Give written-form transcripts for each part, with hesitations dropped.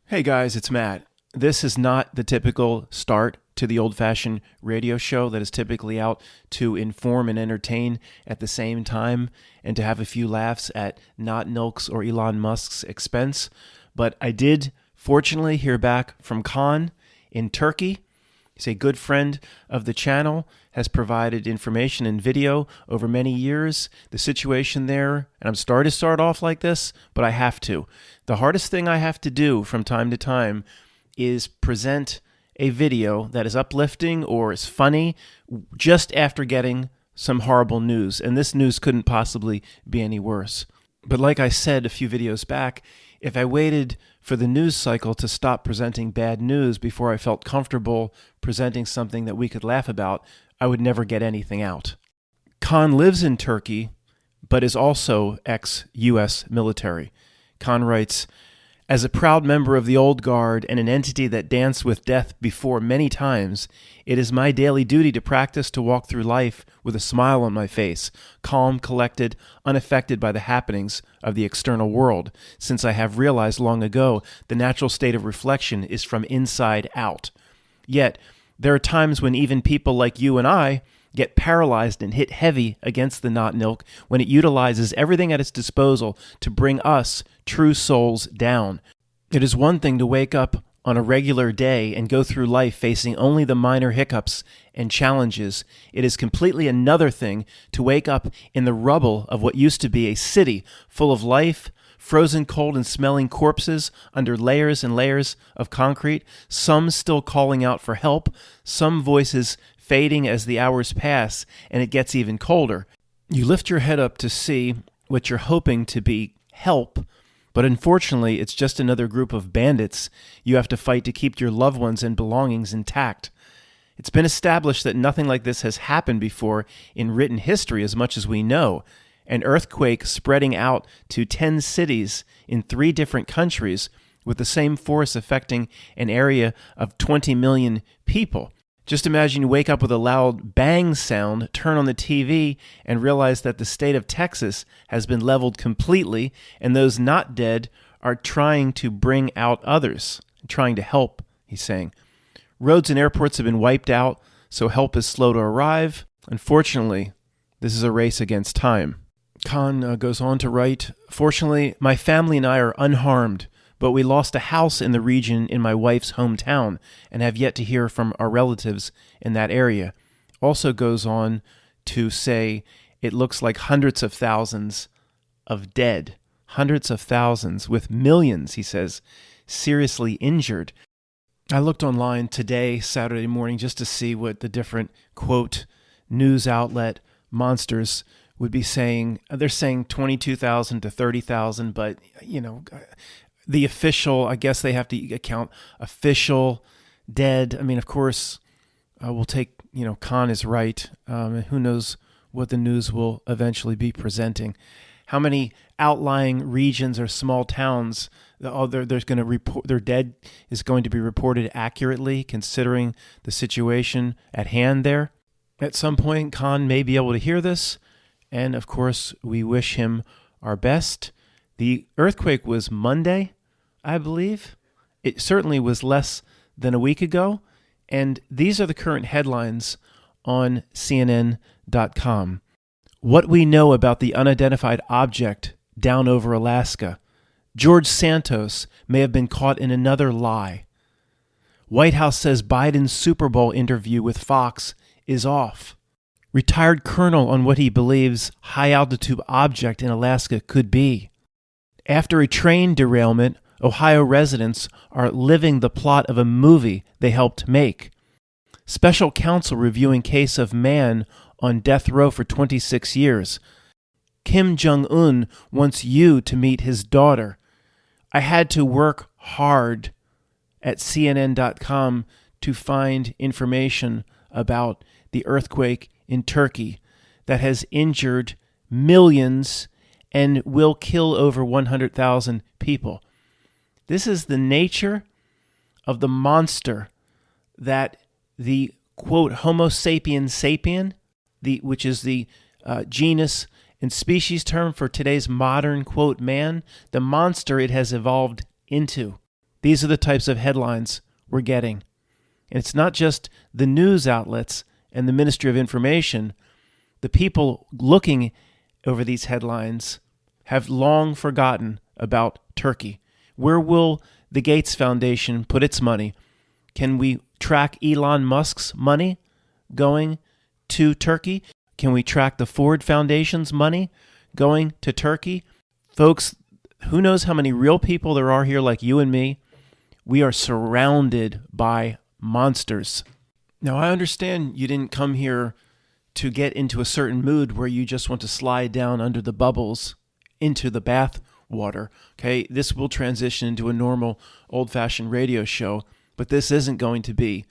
Hey guys, it's Matt. This is not the typical start to the old-fashioned radio show that is typically out to inform and entertain at the same time and to have a few laughs at not Nilk's or Elon Musk's expense. But I did fortunately hear back from Kaan in Turkey. He's a good friend of the channel, has provided information and video over many years. The situation there, and I'm sorry to start off like this, but I have to. The hardest thing I have to do from time to time is present a video that is uplifting or is funny just after getting some horrible news. And this news couldn't possibly be any worse. But like I said a few videos back, if I waited for the news cycle to stop presenting bad news before I felt comfortable presenting something that we could laugh about, I would never get anything out. Kaan lives in Turkey, but is also ex-U.S. military. Kaan writes, "As a proud member of the old guard and an entity that danced with death before many times, it is my daily duty to practice to walk through life with a smile on my face, calm, collected, unaffected by the happenings of the external world, since I have realized long ago the natural state of reflection is from inside out. Yet, there are times when even people like you and I get paralyzed and hit heavy against the not Nilk when it utilizes everything at its disposal to bring us, true souls, down. It is one thing to wake up on a regular day and go through life facing only the minor hiccups and challenges. It is completely another thing to wake up in the rubble of what used to be a city full of life, frozen cold and smelling corpses under layers and layers of concrete, some still calling out for help, some voices fading as the hours pass and it gets even colder. You lift your head up to see what you're hoping to be help, but unfortunately it's just another group of bandits you have to fight to keep your loved ones and belongings intact. It's been established that nothing like this has happened before in written history as much as we know. An earthquake spreading out to 10 cities in 3 different countries with the same force affecting an area of 20 million people. Just imagine you wake up with a loud bang sound, turn on the TV, and realize that the state of Texas has been leveled completely, and those not dead are trying to bring out others, trying to help, he's saying. Roads and airports have been wiped out, so help is slow to arrive. Unfortunately, this is a race against time." Kaan goes on to write, "Fortunately, my family and I are unharmed, but we lost a house in the region in my wife's hometown and have yet to hear from our relatives in that area." Also goes on to say it looks like hundreds of thousands of dead, hundreds of thousands with millions, he says, seriously injured. I looked online today, Saturday morning, just to see what the different, quote, news outlet monsters would be saying. They're saying 22,000 to 30,000, but, the official, I guess they have to account official dead. I mean, of course, we'll take, Kaan is right. Who knows what the news will eventually be presenting. How many outlying regions or small towns there's going to report their dead is going to be reported accurately considering the situation at hand there. At some point, Kaan may be able to hear this. And of course, we wish him our best. The earthquake was Monday, I believe. It certainly was less than a week ago. And these are the current headlines on CNN.com. What we know about the unidentified object down over Alaska. George Santos may have been caught in another lie. White House says Biden's Super Bowl interview with Fox is off. Retired colonel on what he believes high-altitude object in Alaska could be. After a train derailment, Ohio residents are living the plot of a movie they helped make. Special counsel reviewing case of man on death row for 26 years. Kim Jong-un wants you to meet his daughter. I had to work hard at CNN.com to find information about the earthquake in Turkey that has injured millions and will kill over 100,000 people. This is the nature of the monster that the, quote, Homo sapiens sapien, which is the genus and species term for today's modern, quote, man, the monster it has evolved into. These are the types of headlines we're getting. And it's not just the news outlets and the Ministry of Information. The people looking over these headlines have long forgotten about Turkey. Where will the Gates Foundation put its money? Can we track Elon Musk's money going to Turkey? Can we track the Ford Foundation's money going to Turkey? Folks, who knows how many real people there are here like you and me? We are surrounded by monsters. Now, I understand you didn't come here to get into a certain mood where you just want to slide down under the bubbles into the bath water. Okay, this will transition into a normal old-fashioned radio show, but this isn't going to be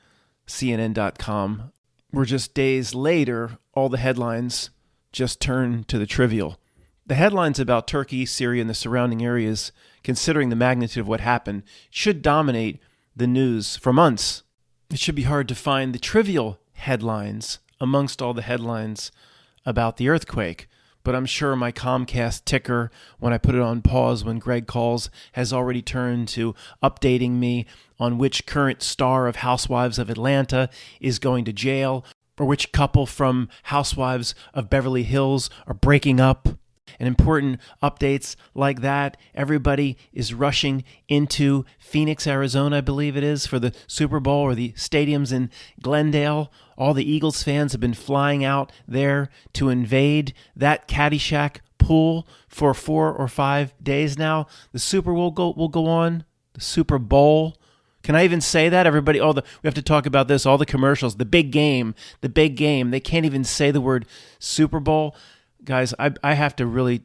CNN.com. We're just days later, all the headlines just turn to the trivial. The headlines about Turkey, Syria, and the surrounding areas, considering the magnitude of what happened, should dominate the news for months. It should be hard to find the trivial headlines amongst all the headlines about the earthquake. But I'm sure my Comcast ticker, when I put it on pause when Greg calls, has already turned to updating me on which current star of Housewives of Atlanta is going to jail, or which couple from Housewives of Beverly Hills are breaking up. And important updates like that. Everybody is rushing into Phoenix, Arizona, I believe it is, for the Super Bowl, or the stadiums in Glendale. All the Eagles fans have been flying out there to invade that Caddyshack pool for 4 or 5 days now. The Super Bowl will go on. The Super Bowl. Can I even say that? Everybody, we have to talk about this. All the commercials, the big game. They can't even say the word Super Bowl. Guys, I have to really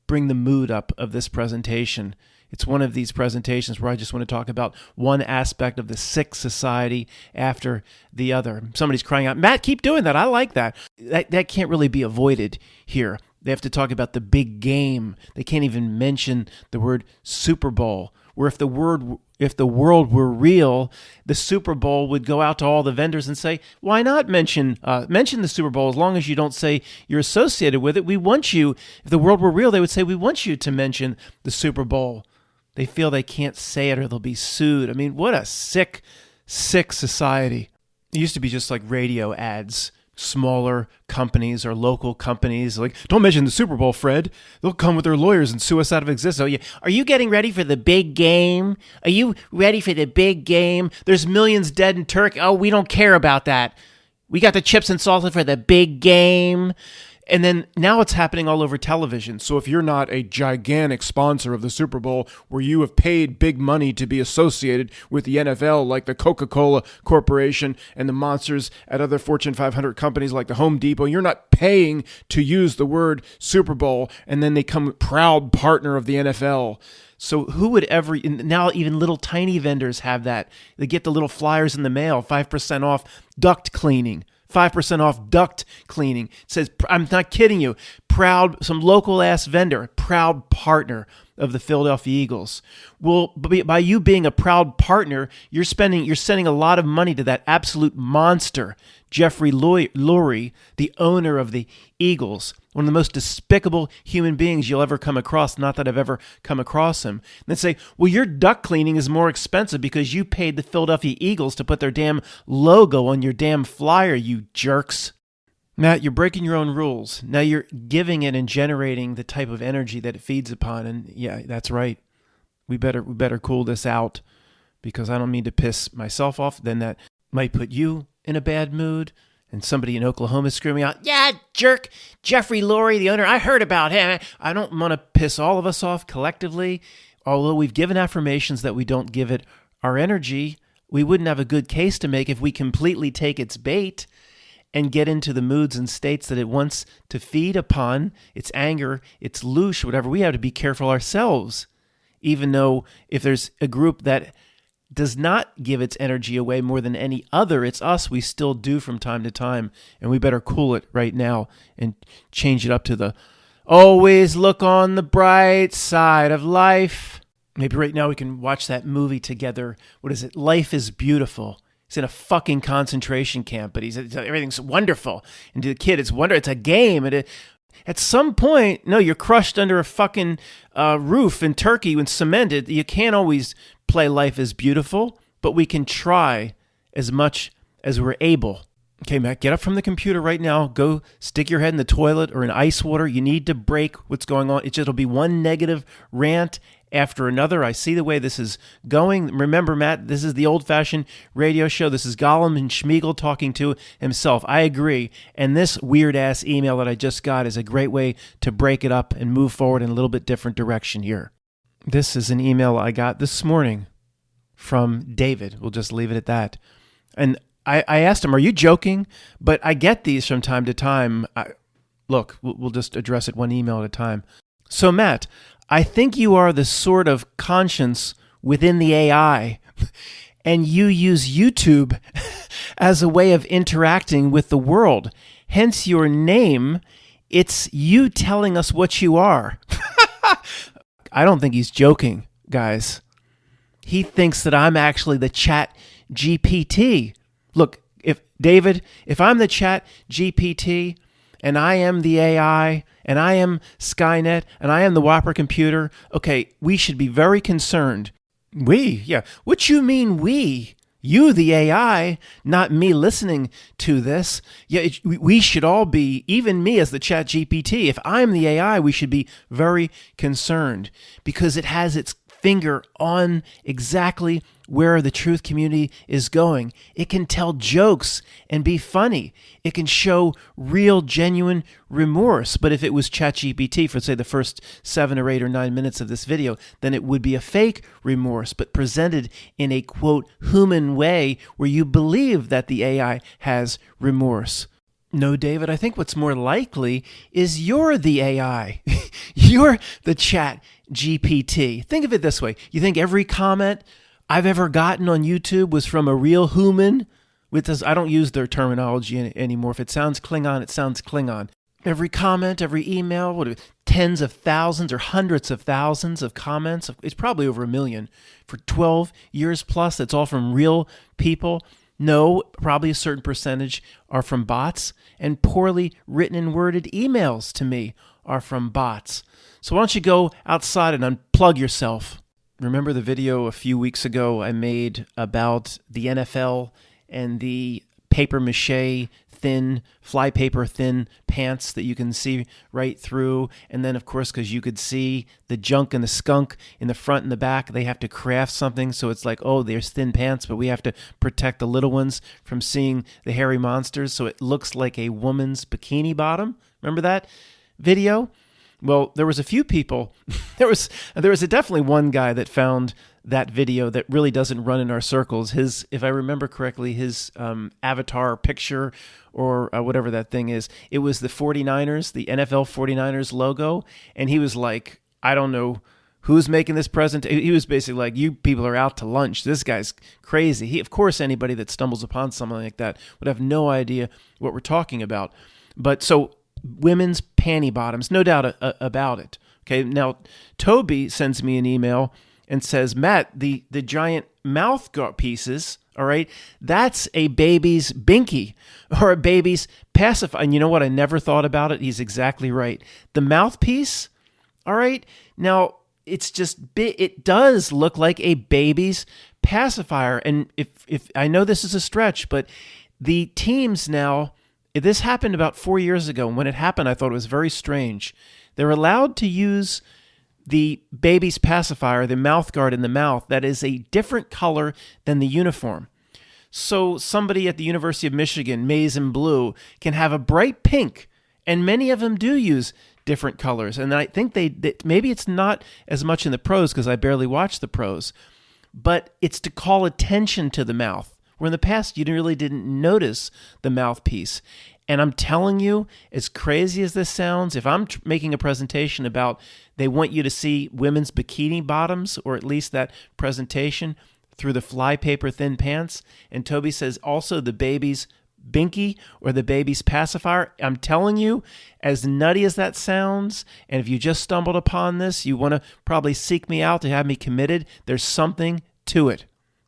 bring the mood up of this presentation. It's one of these presentations where I just want to talk about one aspect of the sick society after the other. Somebody's crying out, Matt, keep doing that. I like that. That can't really be avoided here. They have to talk about the big game. They can't even mention the word Super Bowl, where if the world were real, the Super Bowl would go out to all the vendors and say, why not mention the Super Bowl as long as you don't say you're associated with it? We want you, if the world were real, they would say, we want you to mention the Super Bowl. They feel they can't say it or they'll be sued. I mean, what a sick society. It used to be just like radio ads. Smaller companies or local companies like, don't mention the Super Bowl, Fred. They'll come with their lawyers and sue us out of existence. Oh, yeah. Are you getting ready for the big game? Are you ready for the big game? There's millions dead in Turkey. Oh, we don't care about that. We got the chips and salsa for the big game. And then now it's happening all over television. So if you're not a gigantic sponsor of the Super Bowl where you have paid big money to be associated with the NFL, like the Coca-Cola Corporation and the monsters at other Fortune 500 companies like the Home Depot, you're not paying to use the word Super Bowl, and then they come proud partner of the NFL. So who would ever, now even little tiny vendors have that. They get the little flyers in the mail, 5% off duct cleaning. 5% off duct cleaning. It says, I'm not kidding you, some local ass vendor, proud partner of the Philadelphia Eagles. Well, by you being a proud partner, you're sending a lot of money to that absolute monster, Jeffrey Lurie, the owner of the Eagles, one of the most despicable human beings you'll ever come across. Not that I've ever come across him. And then say, well, your duct cleaning is more expensive because you paid the Philadelphia Eagles to put their damn logo on your damn flyer, you jerks. Matt, you're breaking your own rules. Now you're giving it and generating the type of energy that it feeds upon. And yeah, that's right. We better cool this out, because I don't mean to piss myself off. Then that might put you in a bad mood. And somebody in Oklahoma is screaming out, yeah, jerk, Jeffrey Lurie, the owner, I heard about him. I don't want to piss all of us off collectively. Although we've given affirmations that we don't give it our energy, we wouldn't have a good case to make if we completely take its bait and get into the moods and states that it wants to feed upon, its anger, its louche, whatever. We have to be careful ourselves, even though if there's a group that does not give its energy away more than any other, it's us. We still do from time to time, and we better cool it right now and change it up to the always look on the bright side of life. Maybe right now we can watch that movie together. What is it? Life is Beautiful. He's in a fucking concentration camp, but everything's wonderful. And to the kid, it's a game. And at some point, no, you're crushed under a fucking roof in Turkey when cemented. You can't always play Life is Beautiful, but we can try as much as we're able. Okay, Matt, get up from the computer right now. Go stick your head in the toilet or in ice water. You need to break what's going on. It'll be one negative rant after another. I see the way this is going. Remember, Matt, this is the old-fashioned radio show. This is Gollum and Schmeagol talking to himself. I agree. And this weird-ass email that I just got is a great way to break it up and move forward in a little bit different direction here. This is an email I got this morning from David. We'll just leave it at that. And I asked him, are you joking? But I get these from time to time. Look, we'll just address it one email at a time. So, Matt, I think you are the sort of conscience within the AI, and you use YouTube as a way of interacting with the world. Hence your name. It's you telling us what you are. I don't think he's joking, guys. He thinks that I'm actually the Chat GPT. Look, if I'm the Chat GPT and I am the AI and I am Skynet and I am the Whopper computer, okay, we should be very concerned. We? Yeah. What you mean we? You, the AI, not me listening to this. Yeah, we should all be, even me as the Chat GPT, if I'm the AI, we should be very concerned because it has its finger on exactly where the truth community is going. It can tell jokes and be funny. It can show real, genuine remorse. But if it was ChatGPT for, say, the first 7 or 8 or 9 minutes of this video, then it would be a fake remorse, but presented in a, quote, human way where you believe that the AI has remorse. No, David, I think what's more likely is you're the AI. You're the Chat GPT. Think of it this way. You think every comment I've ever gotten on YouTube was from a real human? With this, I don't use their terminology anymore. If it sounds Klingon, it sounds Klingon. Every comment, every email, tens of thousands or hundreds of thousands of comments. It's probably over 1 million for 12 years plus. That's all from real people. No, probably a certain percentage are from bots, and poorly written and worded emails to me are from bots. So why don't you go outside and unplug yourself? Remember the video a few weeks ago I made about the NFL and the papier-mâché thin, flypaper thin pants that you can see right through. And then, of course, because you could see the junk and the skunk in the front and the back, they have to craft something. So it's like, oh, there's thin pants, but we have to protect the little ones from seeing the hairy monsters. So it looks like a woman's bikini bottom. Remember that video? Well, there was a few people. There was definitely one guy that found that video that really doesn't run in our circles. His, if I remember correctly, his avatar picture or whatever that thing is, it was the 49ers, the NFL 49ers logo. And he was like, I don't know who's making this present. He was basically like, you people are out to lunch. This guy's crazy. Of course, anybody that stumbles upon something like that would have no idea what we're talking about. But so women's panty bottoms, no doubt about it. Okay, now Toby sends me an email and says, Matt, the giant mouth pieces, all right, that's a baby's binky or a baby's pacifier. And you know what? I never thought about it. He's exactly right. The mouthpiece, all right, now it's just, it does look like a baby's pacifier. And if I know this is a stretch, but the teams now, this happened about 4 years ago. And when it happened, I thought it was very strange. They're allowed to use the baby's pacifier, the mouth guard in the mouth, that is a different color than the uniform. So somebody at the University of Michigan, maize and blue, can have a bright pink, and many of them do use different colors. And I think maybe it's not as much in the pros because I barely watch the pros, but it's to call attention to the mouth, where in the past you really didn't notice the mouthpiece. And I'm telling you, as crazy as this sounds, if I'm making a presentation about they want you to see women's bikini bottoms, or at least that presentation through the flypaper thin pants, and Toby says also the baby's binky or the baby's pacifier, I'm telling you, as nutty as that sounds, and if you just stumbled upon this, you want to probably seek me out to have me committed, there's something to it.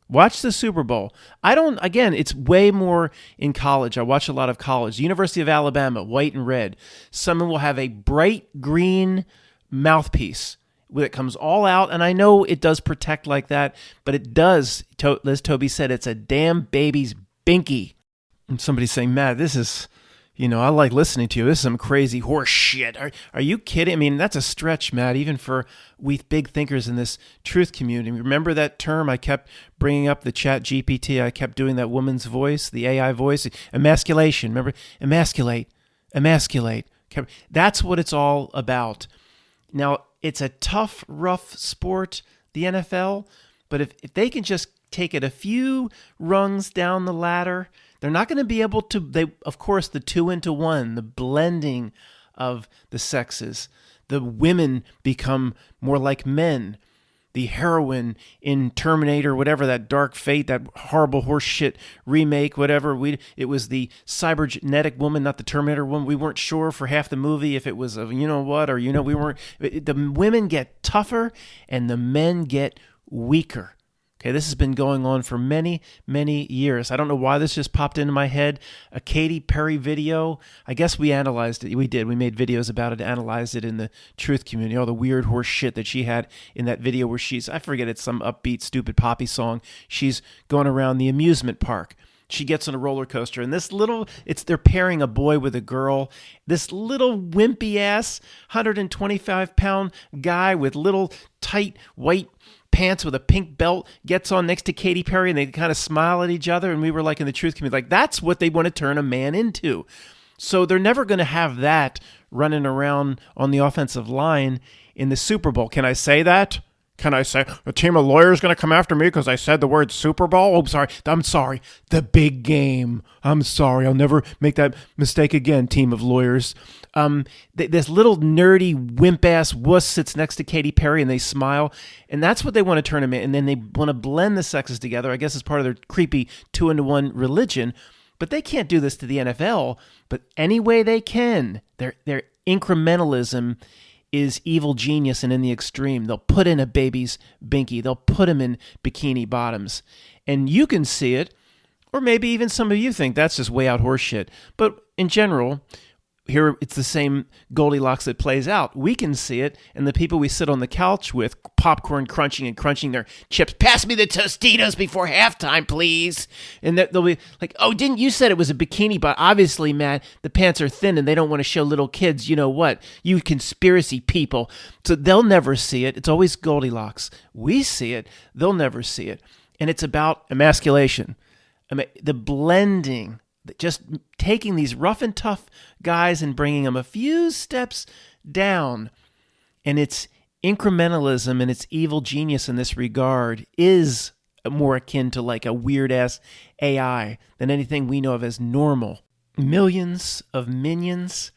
Watch the Super Bowl. It's way more in college. I watch a lot of college. The University of Alabama, white and red. Someone will have a bright green mouthpiece it comes all out. And I know it does protect like that, but it does, as Toby said, it's a damn baby's binky. And somebody's saying, Matt, this is, I like listening to you. This is some crazy horse shit. Are you kidding? I mean, that's a stretch, Matt, even for we big thinkers in this truth community. Remember that term I kept bringing up, the Chat GPT? I kept doing that woman's voice, the AI voice, emasculation. Remember, emasculate. That's what it's all about. Now, it's a tough, rough sport, the NFL, but if they can just take it a few rungs down the ladder, they're not going to be able to, of course, the 2-into-1, the blending of the sexes. The women become more like men. The heroine in Terminator, whatever, that Dark Fate, that horrible horse shit remake, whatever. It was the cybernetic woman, not the Terminator woman. We weren't sure for half the movie if it was a we weren't. The women get tougher and the men get weaker. Okay, this has been going on for many, many years. I don't know why this just popped into my head. A Katy Perry video. I guess we analyzed it. We did. We made videos about it, analyzed it in the truth community. All the weird horse shit that she had in that video where I forget, it's some upbeat, stupid poppy song. She's going around the amusement park. She gets on a roller coaster, and they're pairing a boy with a girl. This little wimpy ass, 125-pound guy with little tight white pants with a pink belt gets on next to Katy Perry, and they kind of smile at each other. And we were like, in the truth community, like, that's what they want to turn a man into. So they're never going to have that running around on the offensive line in the Super Bowl. Can I say that? Can I say a team of lawyers going to come after me because I said the word Super Bowl? Oh, I'm sorry. The big game. I'm sorry. I'll never make that mistake again, team of lawyers. This little nerdy wimp-ass wuss sits next to Katy Perry, and they smile. And that's what they want to turn him in. And then they want to blend the sexes together. I guess it's part of their creepy 2-into-1 religion. But they can't do this to the NFL. But any way they can, their incrementalism is evil genius and in the extreme. They'll put in a baby's binky. They'll put him in bikini bottoms. And you can see it, or maybe even some of you think that's just way out horse shit. But in general, here it's the same Goldilocks that plays out. We can see it, and the people we sit on the couch with, popcorn crunching and crunching their chips. Pass me the Tostitos before halftime, please. And they'll be like, oh, didn't you said it was a bikini, but obviously, Matt, the pants are thin and they don't want to show little kids, you know what, you conspiracy people. So they'll never see it. It's always Goldilocks. We see it. They'll never see it. And it's about emasculation. The blending, just taking these rough and tough guys and bringing them a few steps down. And its incrementalism and its evil genius in this regard is more akin to like a weird-ass AI than anything we know of as normal. Millions of minions,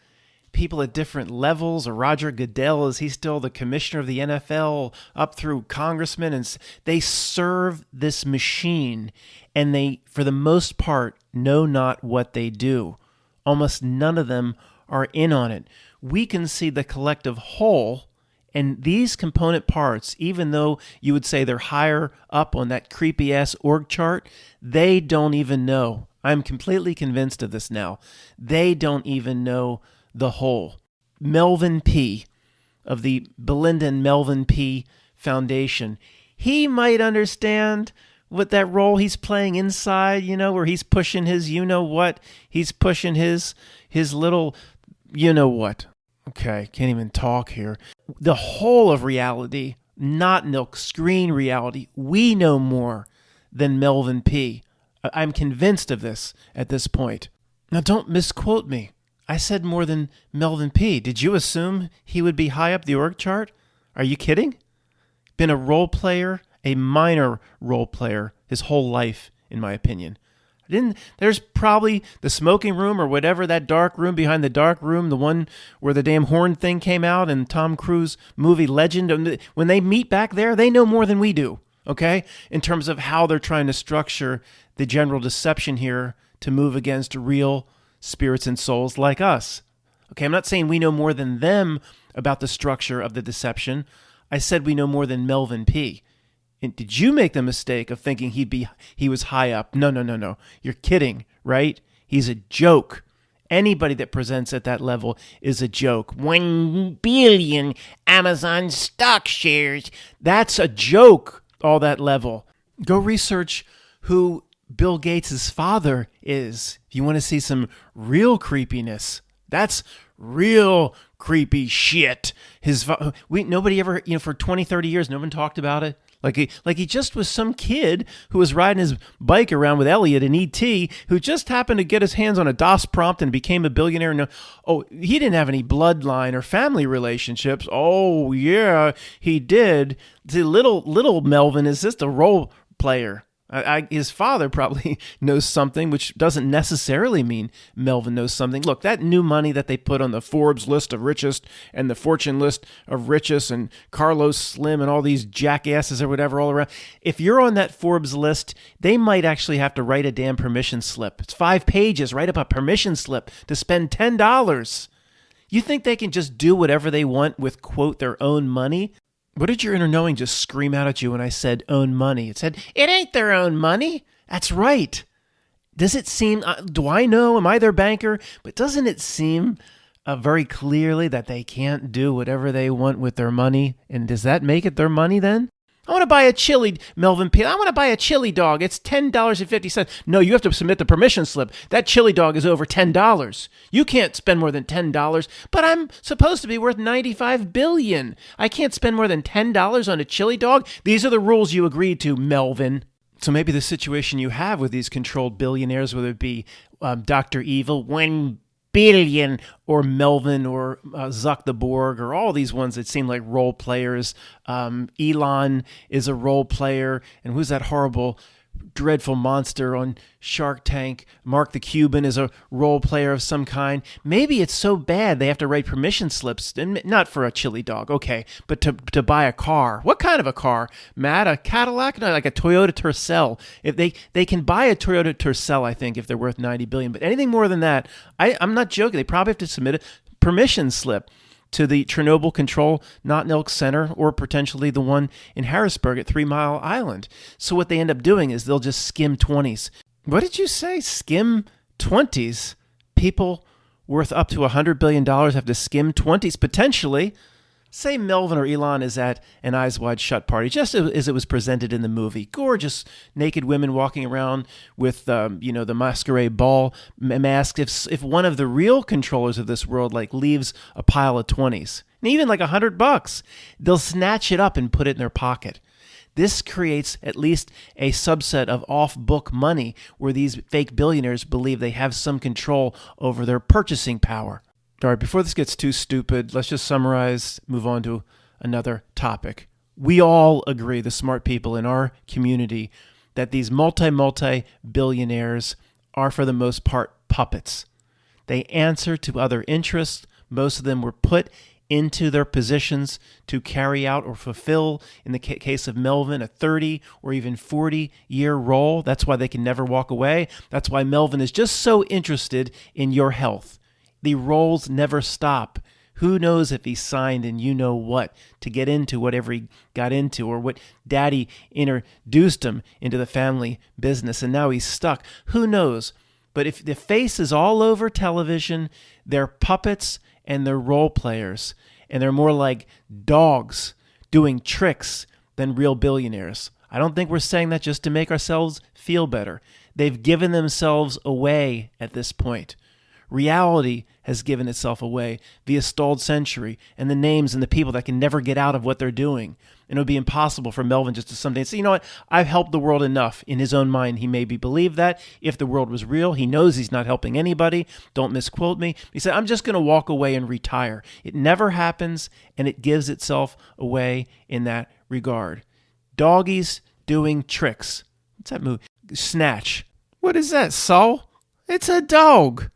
people at different levels. Or Roger Goodell, is he still the commissioner of the NFL, up through congressmen? And they serve this machine, and they, for the most part, know not what they do. Almost none of them are in on it. We can see the collective whole, and these component parts, even though you would say they're higher up on that creepy-ass org chart, they don't even know. I'm completely convinced of this now. They don't even know the whole. Melvin P. of the Belinda and Melvin P. Foundation, he might understand what that role he's playing inside, where he's pushing his you-know-what. He's pushing his little you-know-what. Okay, can't even talk here. The whole of reality, not milk screen reality. We know more than Melvin P. I'm convinced of this at this point. Now, don't misquote me. I said more than Melvin P. Did you assume he would be high up the org chart? Are you kidding? Been a role player, a minor role player, his whole life, in my opinion. There's probably the smoking room or whatever, that dark room behind the dark room, the one where the damn horn thing came out in Tom Cruise movie Legend. When they meet back there, they know more than we do, okay? In terms of how they're trying to structure the general deception here to move against real spirits and souls like us. Okay, I'm not saying we know more than them about the structure of the deception. I said we know more than Melvin P. And did you make the mistake of thinking he was high up? No. You're kidding, right? He's a joke. Anybody that presents at that level is a joke. 1 billion Amazon stock shares. That's a joke, all that level. Go research who Bill Gates' father is. If you want to see some real creepiness, that's real creepy shit. Nobody ever, for 20, 30 years, no one talked about it. Like he just was some kid who was riding his bike around with Elliot and E.T., who just happened to get his hands on a DOS prompt and became a billionaire. No, he didn't have any bloodline or family relationships. Oh, yeah, he did. The little Melvin is just a role player. His father probably knows something, which doesn't necessarily mean Melvin knows something. Look, that new money that they put on the Forbes list of richest and the Fortune list of richest and Carlos Slim and all these jackasses or whatever all around. If you're on that Forbes list, they might actually have to write a damn permission slip. It's 5 pages. Write up a permission slip to spend $10. You think they can just do whatever they want with, quote, their own money? What did your inner knowing just scream out at you when I said own money? It said, it ain't their own money. That's right. Does it seem, do I know, am I their banker? But doesn't it seem very clearly that they can't do whatever they want with their money? And does that make it their money then? I want to buy a chili, Melvin Peel. I want to buy a chili dog. It's $10.50. No, you have to submit the permission slip. That chili dog is over $10. You can't spend more than $10, but I'm supposed to be worth $95 billion. I can't spend more than $10 on a chili dog. These are the rules you agreed to, Melvin. So maybe the situation you have with these controlled billionaires, whether it be Dr. Evil, 1 billion, or Melvin, or Zuck the Borg, or all these ones that seem like role players. Elon is a role player, and who's that horrible, dreadful monster on Shark Tank? Mark the Cuban is a role player of some kind. Maybe it's so bad they have to write permission slips, and not for a chili dog, okay, but to buy a car. What kind of a car, Matt? A Cadillac? No, like a Toyota Tercel. If they can buy a Toyota Tercel, I think, if they're worth $90 billion. But anything more than that, I'm not joking. They probably have to submit a permission slip to the Chernobyl Control Not-Nilk Center, or potentially the one in Harrisburg at 3 Mile Island. So what they end up doing is they'll just skim 20s. What did you say? Skim 20s? People worth up to $100 billion have to skim 20s, potentially. Say Melvin or Elon is at an Eyes Wide Shut party, just as it was presented in the movie. Gorgeous naked women walking around with, the masquerade ball mask. If one of the real controllers of this world leaves a pile of 20s, and even $100, they'll snatch it up and put it in their pocket. This creates at least a subset of off-book money where these fake billionaires believe they have some control over their purchasing power. All right, before this gets too stupid, let's just summarize, move on to another topic. We all agree, the smart people in our community, that these multi-billionaires are for the most part puppets. They answer to other interests. Most of them were put into their positions to carry out or fulfill, in the case of Melvin, a 30 or even 40-year role. That's why they can never walk away. That's why Melvin is just so interested in your health. The roles never stop. Who knows if he signed and you know what to get into whatever he got into, or what daddy introduced him into the family business and now he's stuck. Who knows? But if the face is all over television, they're puppets and they're role players, and they're more like dogs doing tricks than real billionaires. I don't think we're saying that just to make ourselves feel better. They've given themselves away at this point. Reality has given itself away via Stalled Century and the names and the people that can never get out of what they're doing. And it would be impossible for Melvin just to someday say, you know what, I've helped the world enough. In his own mind, he maybe believed that. If the world was real, he knows he's not helping anybody. Don't misquote me. He said, I'm just going to walk away and retire. It never happens, and it gives itself away in that regard. Doggies doing tricks. What's that movie? Snatch. What is that, Saul? It's a dog.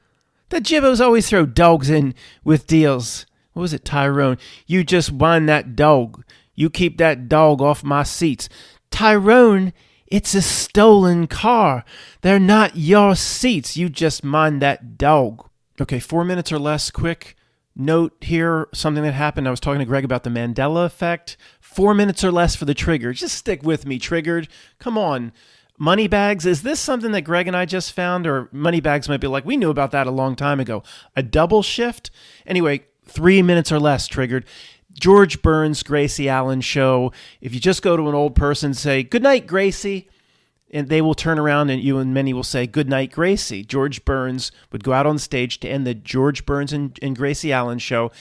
The Jibbos always throw dogs in with deals. What was it, Tyrone? You just mind that dog. You keep that dog off my seats. Tyrone, it's a stolen car. They're not your seats. You just mind that dog. Okay, 4 minutes or less, quick note here, something that happened. I was talking to Greg about the Mandela effect. 4 minutes or less for the trigger. Just stick with me, Triggered. Come on. Moneybags, is this something that Greg and I just found? Or Moneybags might be like, we knew about that a long time ago. A double shift? Anyway, 3 minutes or less triggered. George Burns, Gracie Allen show. If you just go to an old person and say, good night, Gracie, and they will turn around and you and many will say, good night, Gracie. George Burns would go out on stage to end the George Burns and Gracie Allen show,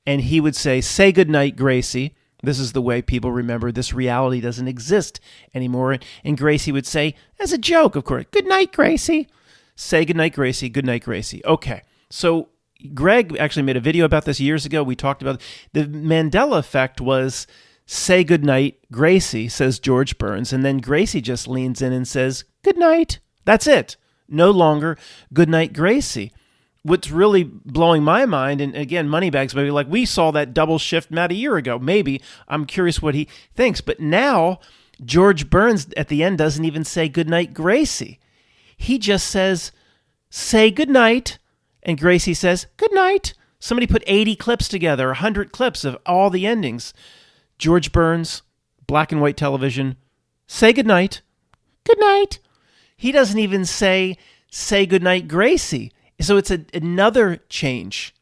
and he would say good night, Gracie. This is the way people remember this reality doesn't exist anymore. And Gracie would say, as a joke, of course, good night, Gracie. Say good night, Gracie. Good night, Gracie. Okay, so Greg actually made a video about this years ago. We talked about the Mandela effect was say good night, Gracie, says George Burns. And then Gracie just leans in and says, good night. That's it. No longer good night, Gracie. What's really blowing my mind, and again, Moneybags maybe like, we saw that double shift Matt a year ago. Maybe. I'm curious what he thinks. But now George Burns at the end doesn't even say good night, Gracie. He just says, say good night. And Gracie says, good night. Somebody put 80 clips together, 100 clips of all the endings. George Burns, black and white television, say good night. Good night. He doesn't even say good night, Gracie. So it's another change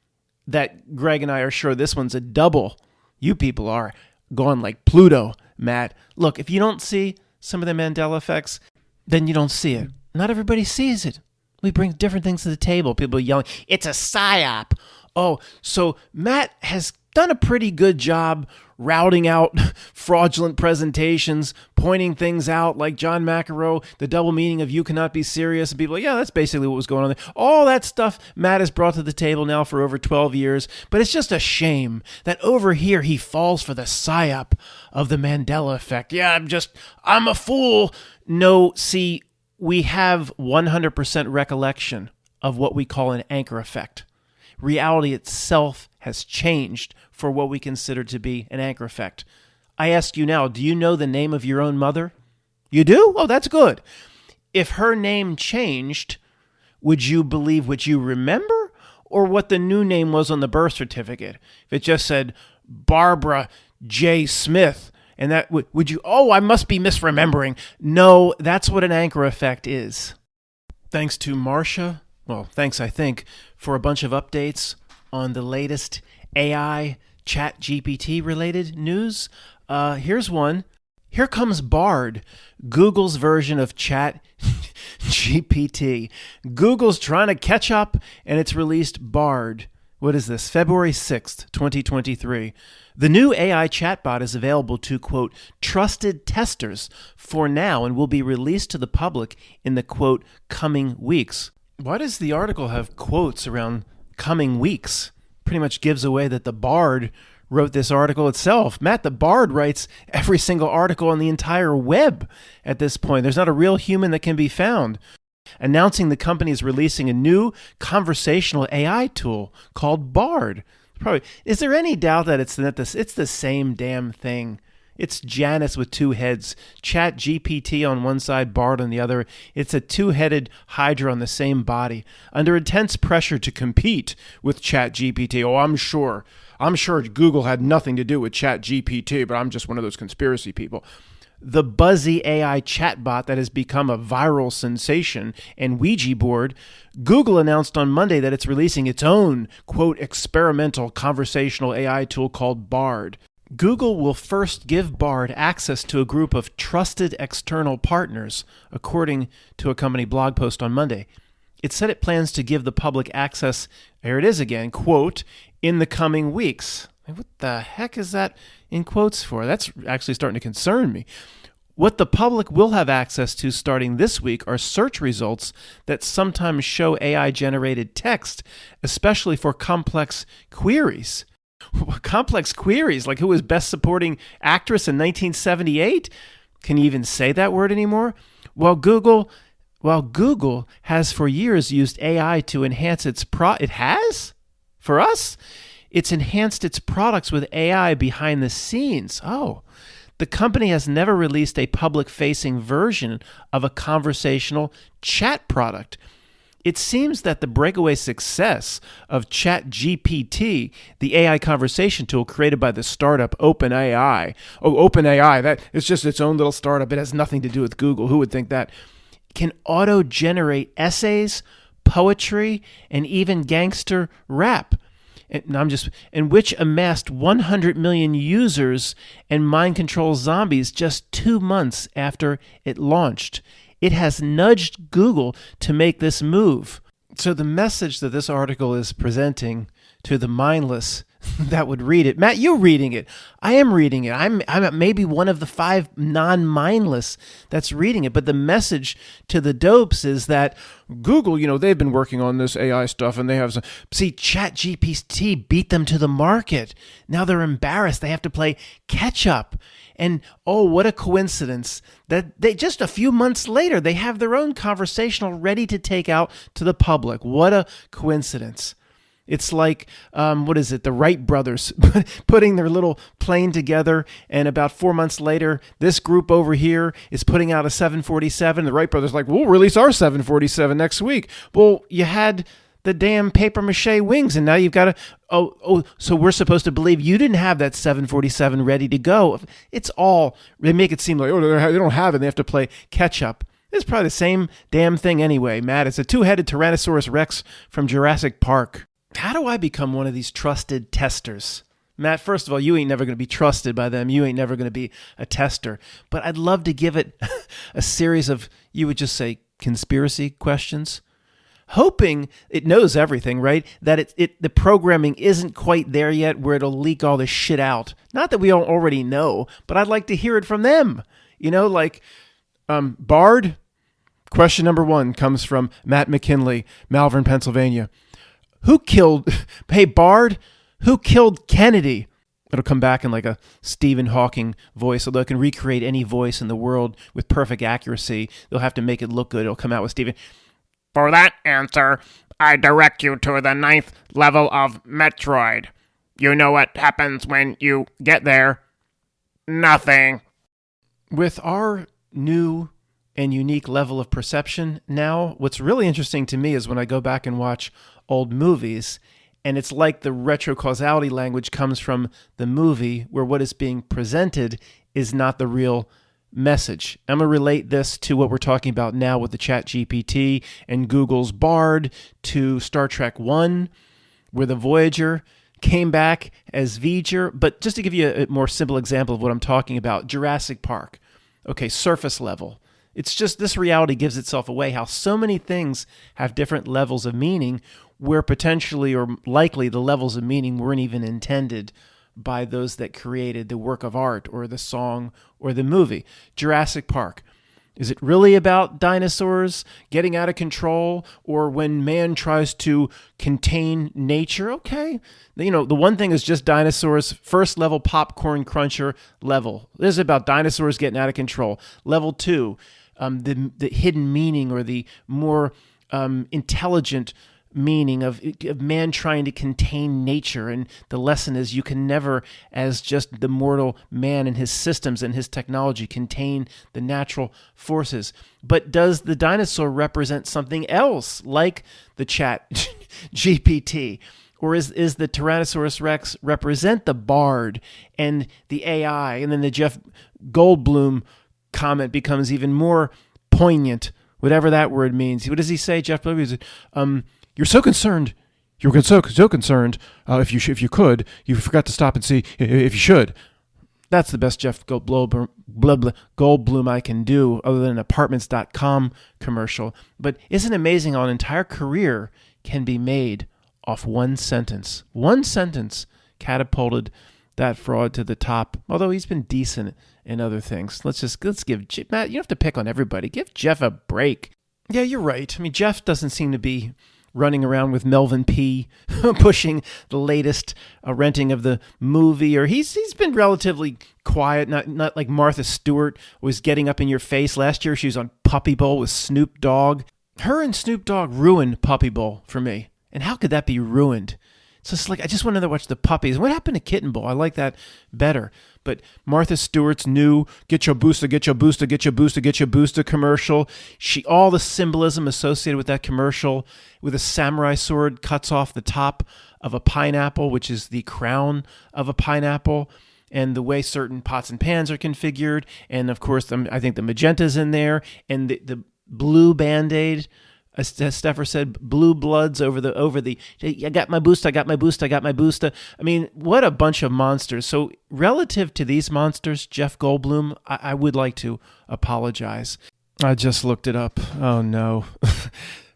that Greg and I are sure this one's a double. You people are going like Pluto, Matt. Look, if you don't see some of the Mandela effects, then you don't see it. Not everybody sees it. We bring different things to the table. People yelling, it's a psyop. Oh, so Matt has done a pretty good job routing out fraudulent presentations, pointing things out like John McEnroe, the double meaning of you cannot be serious. And people are like, yeah, that's basically what was going on there. All that stuff Matt has brought to the table now for over 12 years. But it's just a shame that over here he falls for the psyop of the Mandela effect. Yeah, I'm a fool. No, see, we have 100% recollection of what we call an anchor effect. Reality itself has changed for what we consider to be an anchor effect. I ask you now, do you know the name of your own mother? You do? Oh, that's good. If her name changed, would you believe what you remember or what the new name was on the birth certificate? If it just said Barbara J. Smith, and that would you, oh, I must be misremembering. No, that's what an anchor effect is. Thanks to Marcia, well, thanks, I think, for a bunch of updates on the latest AI ChatGPT related news. Here's one. Here comes Bard, Google's version of ChatGPT. Google's trying to catch up, and it's released Bard. What is this? February 6th, 2023. The new AI chatbot is available to, quote, trusted testers for now and will be released to the public in the, quote, coming weeks. Why does the article have quotes around coming weeks? Pretty much gives away that the Bard wrote this article itself. Matt, the Bard writes every single article on the entire web at this point. There's not a real human that can be found. Announcing the company is releasing a new conversational AI tool called Bard. Probably, is there any doubt that it's the same damn thing? It's Janus with two heads, ChatGPT on one side, Bard on the other. It's a two-headed hydra on the same body, under intense pressure to compete with ChatGPT. Oh, I'm sure Google had nothing to do with ChatGPT, but I'm just one of those conspiracy people. The buzzy AI chatbot that has become a viral sensation and Ouija board, Google announced on Monday that it's releasing its own, quote, experimental conversational AI tool called Bard. Google will first give Bard access to a group of trusted external partners, according to a company blog post on Monday. It said it plans to give the public access, here it is again, quote, in the coming weeks. What the heck is that in quotes for? That's actually starting to concern me. What the public will have access to starting this week are search results that sometimes show AI-generated text, especially for complex queries. Complex queries, like who was best supporting actress in 1978? Can you even say that word anymore? While Google has for years used AI to enhance its it has? For us? It's enhanced its products with AI behind the scenes. Oh, the company has never released a public-facing version of a conversational chat product. It seems that the breakaway success of ChatGPT, the AI conversation tool created by the startup OpenAI, that it's just its own little startup. It has nothing to do with Google. Who would think that? Can auto-generate essays, poetry, and even gangster rap. And which amassed 100 million users and mind control zombies just 2 months after it launched. It has nudged Google to make this move. So the message that this article is presenting to the mindless that would read it. Matt, you're reading it. I am reading it. I'm maybe one of the 5 non-mindless that's reading it. But the message to the dopes is that Google, they've been working on this AI stuff and they have some. See, ChatGPT beat them to the market. Now they're embarrassed. They have to play catch up. And what a coincidence that they just a few months later, they have their own conversational ready to take out to the public. What a coincidence. It's like, the Wright brothers putting their little plane together, and about 4 months later, this group over here is putting out a 747. The Wright brothers are like, we'll release our 747 next week. Well, you had the damn paper mache wings, and now you've got to, so we're supposed to believe you didn't have that 747 ready to go. They make it seem like, they don't have it, they have to play catch up. It's probably the same damn thing anyway, Matt. It's a 2-headed Tyrannosaurus Rex from Jurassic Park. How do I become one of these trusted testers? Matt, first of all, you ain't never going to be trusted by them. You ain't never going to be a tester. But I'd love to give it a series of, you would just say, conspiracy questions. Hoping it knows everything, right? That the programming isn't quite there yet where it'll leak all this shit out. Not that we don't already know, but I'd like to hear it from them. Bard? Question number 1 comes from Matt McKinley, Malvern, Pennsylvania. Hey, Bard, who killed Kennedy? It'll come back in like a Stephen Hawking voice, although it can recreate any voice in the world with perfect accuracy. They'll have to make it look good. It'll come out with Stephen. For that answer, I direct you to the 9th level of Metroid. You know what happens when you get there? Nothing. With our new and unique level of perception now, what's really interesting to me is when I go back and watch old movies, and it's like the retrocausality language comes from the movie where what is being presented is not the real message. I'm going to relate this to what we're talking about now with the ChatGPT and Google's Bard to Star Trek 1, where the Voyager came back as V'ger. But just to give you a more simple example of what I'm talking about, Jurassic Park. Okay, surface level. It's just this reality gives itself away, how so many things have different levels of meaning where potentially or likely the levels of meaning weren't even intended by those that created the work of art or the song or the movie. Jurassic Park. Is it really about dinosaurs getting out of control or when man tries to contain nature? Okay. The one thing is just dinosaurs, first level popcorn cruncher level. This is about dinosaurs getting out of control. Level 2, the hidden meaning or the more intelligent meaning of man trying to contain nature. And the lesson is you can never, as just the mortal man and his systems and his technology, contain the natural forces. But does the dinosaur represent something else, like the Chat GPT? Or is the Tyrannosaurus Rex represent the Bard and the AI? And then the Jeff Goldblum comment becomes even more poignant, whatever that word means. What does he say, Jeff Goldblum? You're so concerned. You were so concerned. If you could, you forgot to stop and see if you should. That's the best Jeff Goldblum I can do, other than an Apartments.com commercial. But isn't it amazing how an entire career can be made off one sentence? One sentence catapulted that fraud to the top. Although he's been decent in other things. Let's give Matt. You don't have to pick on everybody. Give Jeff a break. Yeah, you're right. I mean, Jeff doesn't seem to be running around with Melvin P. pushing the latest renting of the movie, or he's been relatively quiet, not like Martha Stewart was getting up in your face. Last year she was on Puppy Bowl with Snoop Dogg. Her and Snoop Dogg ruined Puppy Bowl for me. And how could that be ruined? It's just like, I just wanted to watch the puppies. What happened to Kitten Bowl? I like that better. But Martha Stewart's new get your booster, get your booster, get your booster, get your booster commercial. All the symbolism associated with that commercial, with a samurai sword cuts off the top of a pineapple, which is the crown of a pineapple, and the way certain pots and pans are configured. And of course, I think the magenta's in there, and the blue Band-Aid, as Steffer said, blue bloods over the, I got my booster, I got my booster, I got my booster. I mean, what a bunch of monsters. So relative to these monsters, Jeff Goldblum, I would like to apologize. I just looked it up. Oh no.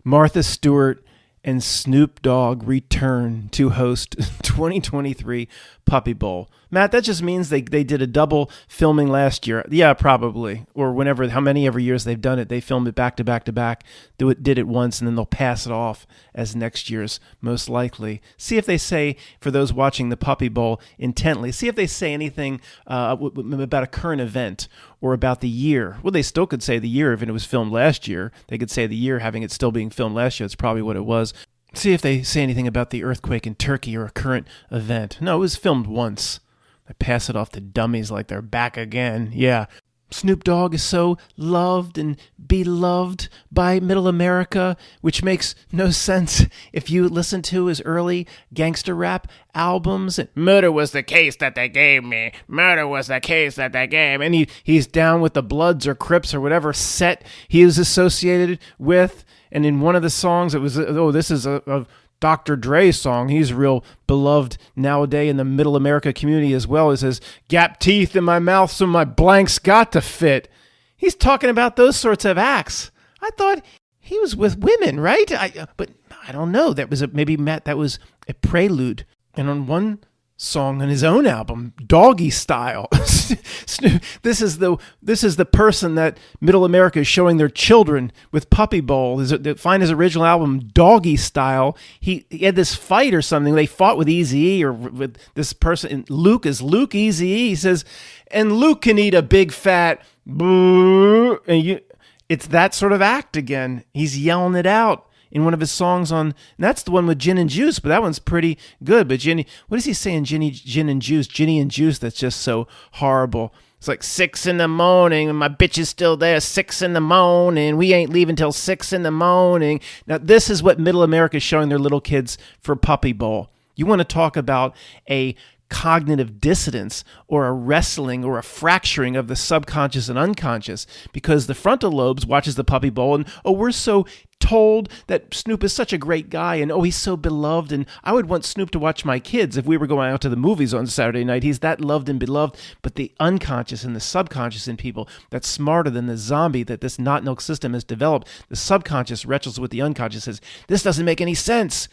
Martha Stewart and Snoop Dogg return to host 2023 Puppy Bowl. Matt, that just means they did a double filming last year. Yeah, probably. Or whenever, how many ever years they've done it, they filmed it back to back to back, did it once, and then they'll pass it off as next year's, most likely. See if they say, for those watching the Puppy Bowl intently, see if they say anything about a current event or about the year. Well, they still could say the year if it was filmed last year. They could say the year having it still being filmed last year. That's probably what it was. See if they say anything about the earthquake in Turkey or a current event. No, it was filmed once. They pass it off to dummies like they're back again. Yeah. Snoop Dogg is so loved and beloved by Middle America, which makes no sense if you listen to his early gangster rap albums. Murder was the case that they gave me. Murder was the case that they gave me. And he's down with the Bloods or Crips or whatever set he was associated with. And in one of the songs, it was, this is a Dr. Dre song. He's real beloved nowadays in the Middle America community as well. It says, gap teeth in my mouth so my blanks got to fit. He's talking about those sorts of acts. I thought he was with women, right? But I don't know. That was maybe Matt, that was a prelude. And on one song on his own album, Doggy Style. This is the person that Middle America is showing their children with Puppy Bowl. Find his original album, Doggy Style. He had this fight or something. They fought with Eazy-E or with this person. And Luke Eazy-E. He says, and Luke can eat a big fat boo. And it's that sort of act again. He's yelling it out in one of his songs and that's the one with Gin and Juice, but that one's pretty good. But what does he say in Gin and Juice? Ginny and Juice, that's just so horrible. It's like 6 a.m. and my bitch is still there, 6 a.m. We ain't leaving till 6 a.m. Now, this is what Middle America is showing their little kids for Puppy Bowl. You want to talk about a cognitive dissonance or a wrestling or a fracturing of the subconscious and unconscious, because the frontal lobes watches the Puppy Bowl and, we're so told that Snoop is such a great guy and he's so beloved, and I would want Snoop to watch my kids if we were going out to the movies on Saturday night. He's that loved and beloved. But the unconscious and the subconscious in people, that's smarter than the zombie that this not milk system has developed. The subconscious wrestles with the unconscious, says, this doesn't make any sense.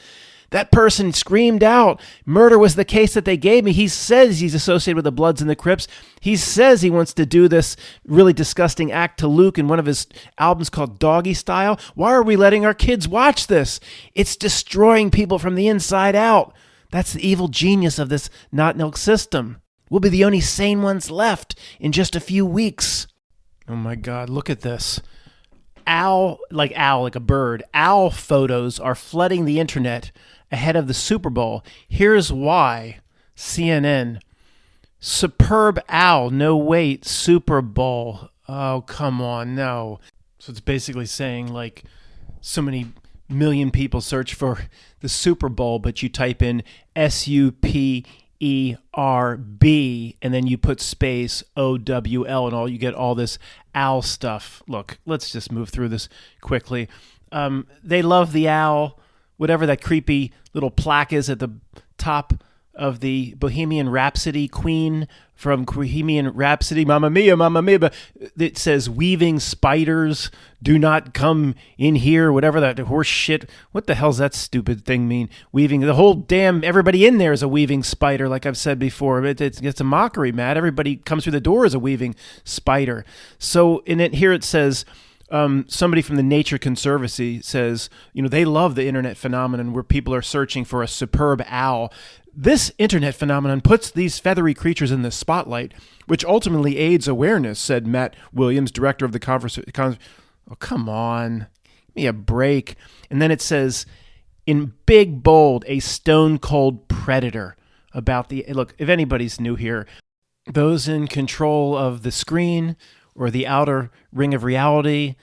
That person screamed out, murder was the case that they gave me. He says he's associated with the Bloods and the Crips. He says he wants to do this really disgusting act to Luke in one of his albums called Doggy Style. Why are we letting our kids watch this? It's destroying people from the inside out. That's the evil genius of this not milk system. We'll be the only sane ones left in just a few weeks. Oh my God, look at this. Owl, like a bird. Owl photos are flooding the internet ahead of the Super Bowl. Here's why. CNN. Superb owl, no wait, Super Bowl. Oh, come on, no. So it's basically saying like so many million people search for the Super Bowl, but you type in SUPERB and then you put space OWL and you get all this owl stuff. Look, let's just move through this quickly. They love the owl. Whatever that creepy little plaque is at the top of the Bohemian Rhapsody queen from Bohemian Rhapsody, Mamma Mia, but it says weaving spiders do not come in here, whatever that horse shit. What the hell's that stupid thing mean? Weaving, the whole damn, everybody in there is a weaving spider, like I've said before. It's a mockery, Matt. Everybody comes through the door as a weaving spider. So in it here it says, somebody from the Nature Conservancy says, they love the internet phenomenon where people are searching for a superb owl. This internet phenomenon puts these feathery creatures in the spotlight, which ultimately aids awareness, said Matt Williams, director of the conference. Oh, come on. Give me a break. And then it says, in big bold, a stone cold predator about the, look, if anybody's new here, those in control of the screen or the outer ring of reality,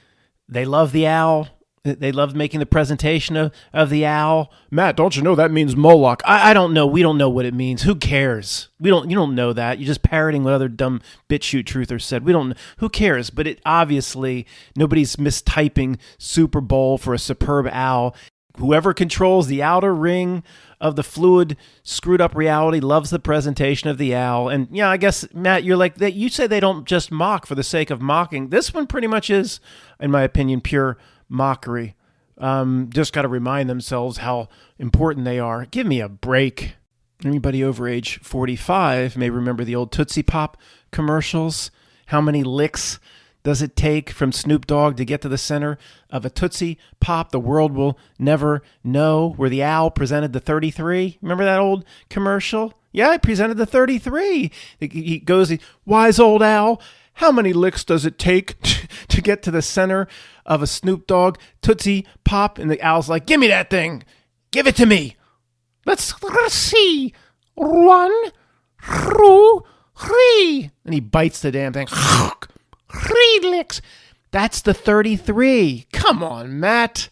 they love the owl. They love making the presentation of the owl. Matt, don't you know that means Moloch? I don't know. We don't know what it means. Who cares? You don't know that. You're just parroting what other dumb BitChute truthers said. We don't. Who cares? But it obviously, nobody's mistyping Super Bowl for a superb owl. Whoever controls the outer ring of the fluid, screwed up reality loves the presentation of the owl. And yeah, I guess, Matt, you're like that. You say they don't just mock for the sake of mocking. This one pretty much is, in my opinion, pure mockery. Just got to remind themselves how important they are. Give me a break. Anybody over age 45 may remember the old Tootsie Pop commercials. How many licks does it take from Snoop Dogg to get to the center of a Tootsie Pop the world will never know, where the owl presented the 33? Remember that old commercial? Yeah, he presented the 33. He goes, wise old owl, how many licks does it take to get to the center of a Snoop Dogg Tootsie Pop? And the owl's like, give me that thing. Give it to me. Let's see. 1, 2, 3. And he bites the damn thing. 3 licks. That's the 33. Come on, Matt.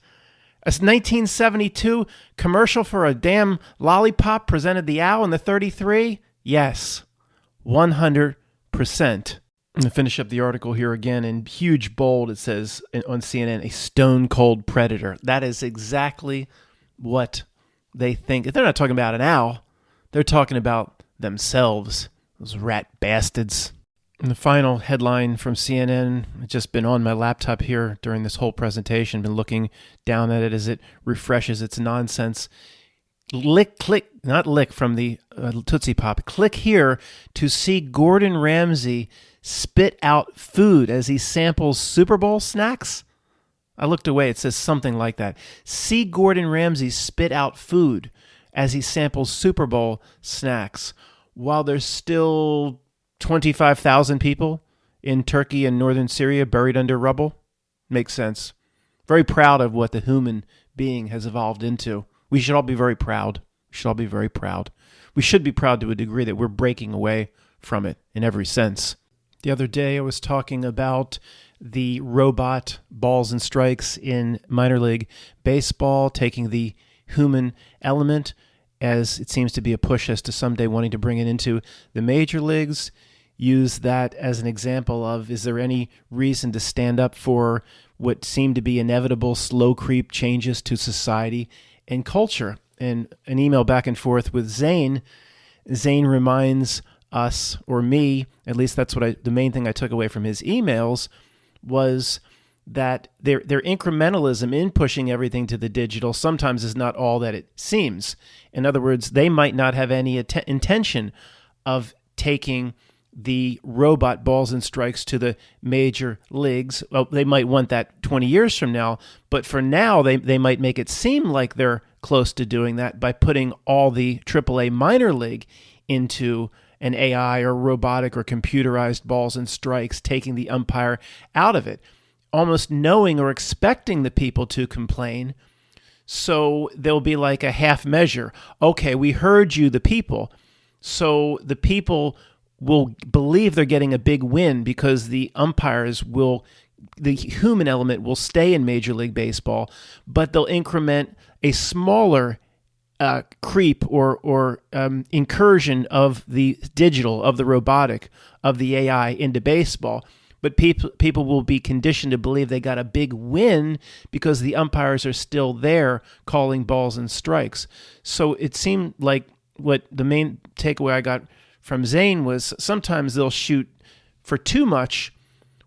A 1972 commercial for a damn lollipop presented the owl in the 33? Yes, 100%. I'm going to finish up the article here again in huge bold. It says on CNN, a stone cold predator. That is exactly what they think. They're not talking about an owl. They're talking about themselves, those rat bastards. And the final headline from CNN, it's just been on my laptop here during this whole presentation, been looking down at it as it refreshes its nonsense. Not lick from the Tootsie Pop. Click here to see Gordon Ramsay spit out food as he samples Super Bowl snacks. I looked away. It says something like that. See Gordon Ramsay spit out food as he samples Super Bowl snacks while there's still 25,000 people in Turkey and northern Syria buried under rubble. Makes sense. Very proud of what the human being has evolved into. We should all be very proud. We should all be very proud. We should be proud to a degree that we're breaking away from it in every sense. The other day I was talking about the robot balls and strikes in minor league baseball, taking the human element, as it seems to be a push as to someday wanting to bring it into the major leagues. Use that as an example of, is there any reason to stand up for what seem to be inevitable slow creep changes to society and culture? And an email back and forth with Zane. Zane reminds us, or me, at least that's what the main thing I took away from his emails, was that their incrementalism in pushing everything to the digital sometimes is not all that it seems. In other words, they might not have any intention of taking the robot balls and strikes to the major leagues. Well, they might want that 20 years from now, but for now, they might make it seem like they're close to doing that by putting all the AAA minor league into an AI or robotic or computerized balls and strikes, taking the umpire out of it, almost knowing or expecting the people to complain. So there'll be like a half measure. Okay, we heard you, the people. So the people will believe they're getting a big win because the human element will stay in Major League Baseball, but they'll increment a smaller creep or incursion of the digital, of the robotic, of the AI into baseball. But people will be conditioned to believe they got a big win because the umpires are still there calling balls and strikes. So it seemed like what the main takeaway I got from Zane was sometimes they'll shoot for too much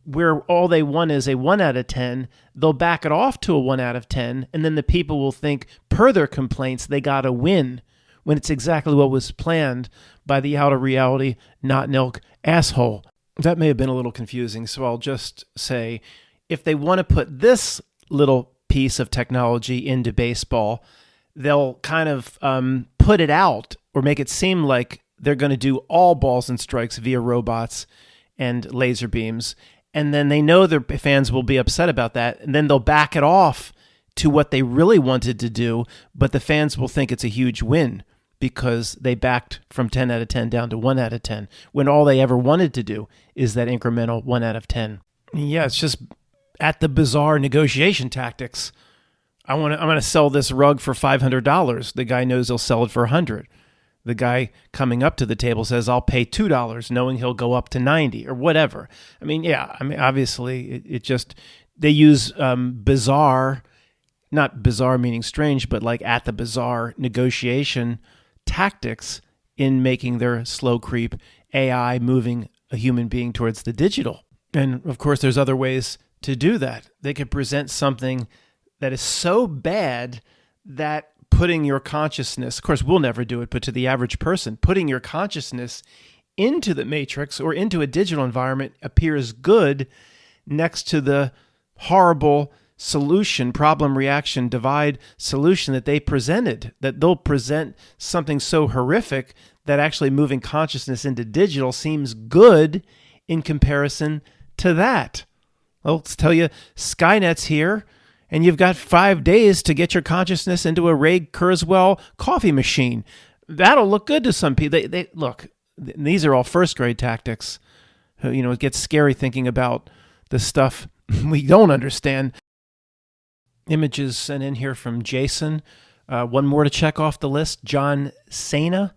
where all they want is a 1 out of 10. They'll back it off to a 1 out of 10, and then the people will think, per their complaints, they got a win, when it's exactly what was planned by the outer reality, not Nilk asshole. That may have been a little confusing, so I'll just say, if they want to put this little piece of technology into baseball, they'll kind of put it out or make it seem like they're going to do all balls and strikes via robots and laser beams. And then they know their fans will be upset about that. And then they'll back it off to what they really wanted to do, but the fans will think it's a huge win because they backed from 10 out of 10 down to 1 out of 10 when all they ever wanted to do is that incremental 1 out of 10. Yeah, it's just at the bizarre negotiation tactics. I'm going to sell this rug for $500. The guy knows he'll sell it for $100. The guy coming up to the table says, I'll pay $2, knowing he'll go up to $90 or whatever. Obviously, they use bizarre, not bizarre meaning strange, but like at the bizarre negotiation tactics in making their slow creep AI moving a human being towards the digital. And of course, there's other ways to do that. They could present something that is so bad that putting your consciousness, of course, we'll never do it, but to the average person, putting your consciousness into the matrix or into a digital environment appears good next to the horrible solution, problem, reaction, divide solution that they presented, that they'll present something so horrific that actually moving consciousness into digital seems good in comparison to that. Let's tell you, Skynet's here, and you've got 5 days to get your consciousness into a Ray Kurzweil coffee machine. That'll look good to some people. They look, these are all first grade tactics. It gets scary thinking about the stuff we don't understand. Images sent in here from Jason. One more to check off the list. John Cena,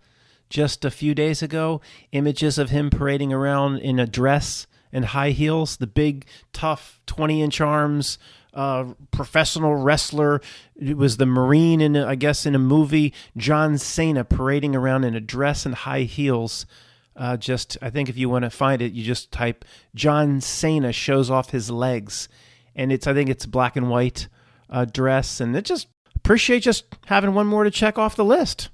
just a few days ago. Images of him parading around in a dress and high heels. The big, tough, 20-inch arms, professional wrestler. It was the Marine in a movie. John Cena parading around in a dress and high heels. I think if you want to find it, you just type John Cena shows off his legs. And I think it's black and white dress. And it just appreciate just having one more to check off the list.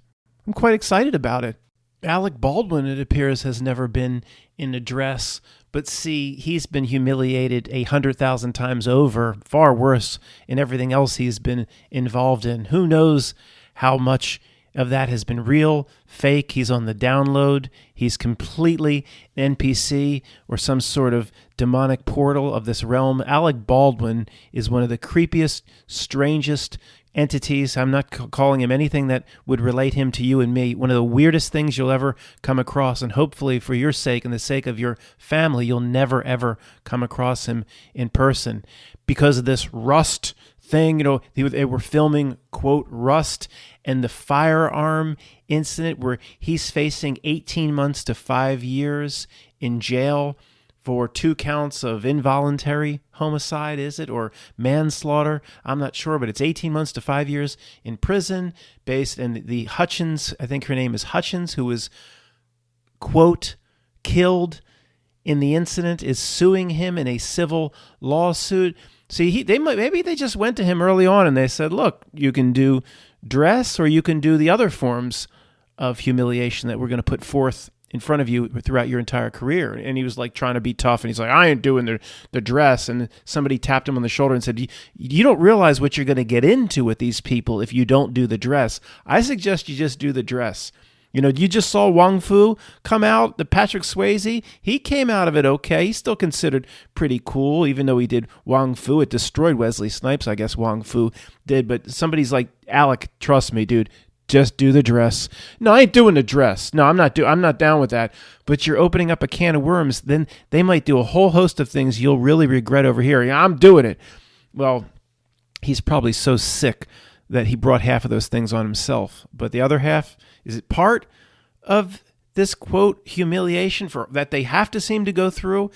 I'm quite excited about it. Alec Baldwin, it appears, has never been in a dress. But see, he's been humiliated 100,000 times over, far worse in everything else he's been involved in. Who knows how much of that has been real, fake? He's on the download. He's completely NPC or some sort of demonic portal of this realm. Alec Baldwin is one of the creepiest, strangest entities. I'm not calling him anything that would relate him to you and me. One of the weirdest things you'll ever come across, and hopefully for your sake and the sake of your family, you'll never, ever come across him in person. Because of this Rust thing, they were filming, quote, Rust, and the firearm incident where he's facing 18 months to 5 years in jail for 2 counts of involuntary homicide, is it? Or manslaughter? I'm not sure, but it's 18 months to 5 years in prison and the Hutchins, I think her name is Hutchins, who was, quote, killed in the incident, is suing him in a civil lawsuit. See, maybe they just went to him early on and they said, look, you can do dress or you can do the other forms of humiliation that we're going to put forth in front of you throughout your entire career. And he was like trying to be tough, and he's like, I ain't doing the dress. And somebody tapped him on the shoulder and said, you don't realize what you're going to get into with these people if you don't do the dress. I suggest you just do the dress. You just saw Wong Fu come out, the Patrick Swayze. He came out of it okay. He's still considered pretty cool, even though he did Wong Fu. It destroyed Wesley Snipes, I guess Wong Fu did. But somebody's like, Alec, trust me, dude. Just do the dress. No, I ain't doing the dress. No, I'm not down with that. But you're opening up a can of worms. Then they might do a whole host of things you'll really regret over here. Yeah, I'm doing it. Well, he's probably so sick that he brought half of those things on himself. But the other half, is it part of this, quote, humiliation that they have to seem to go through?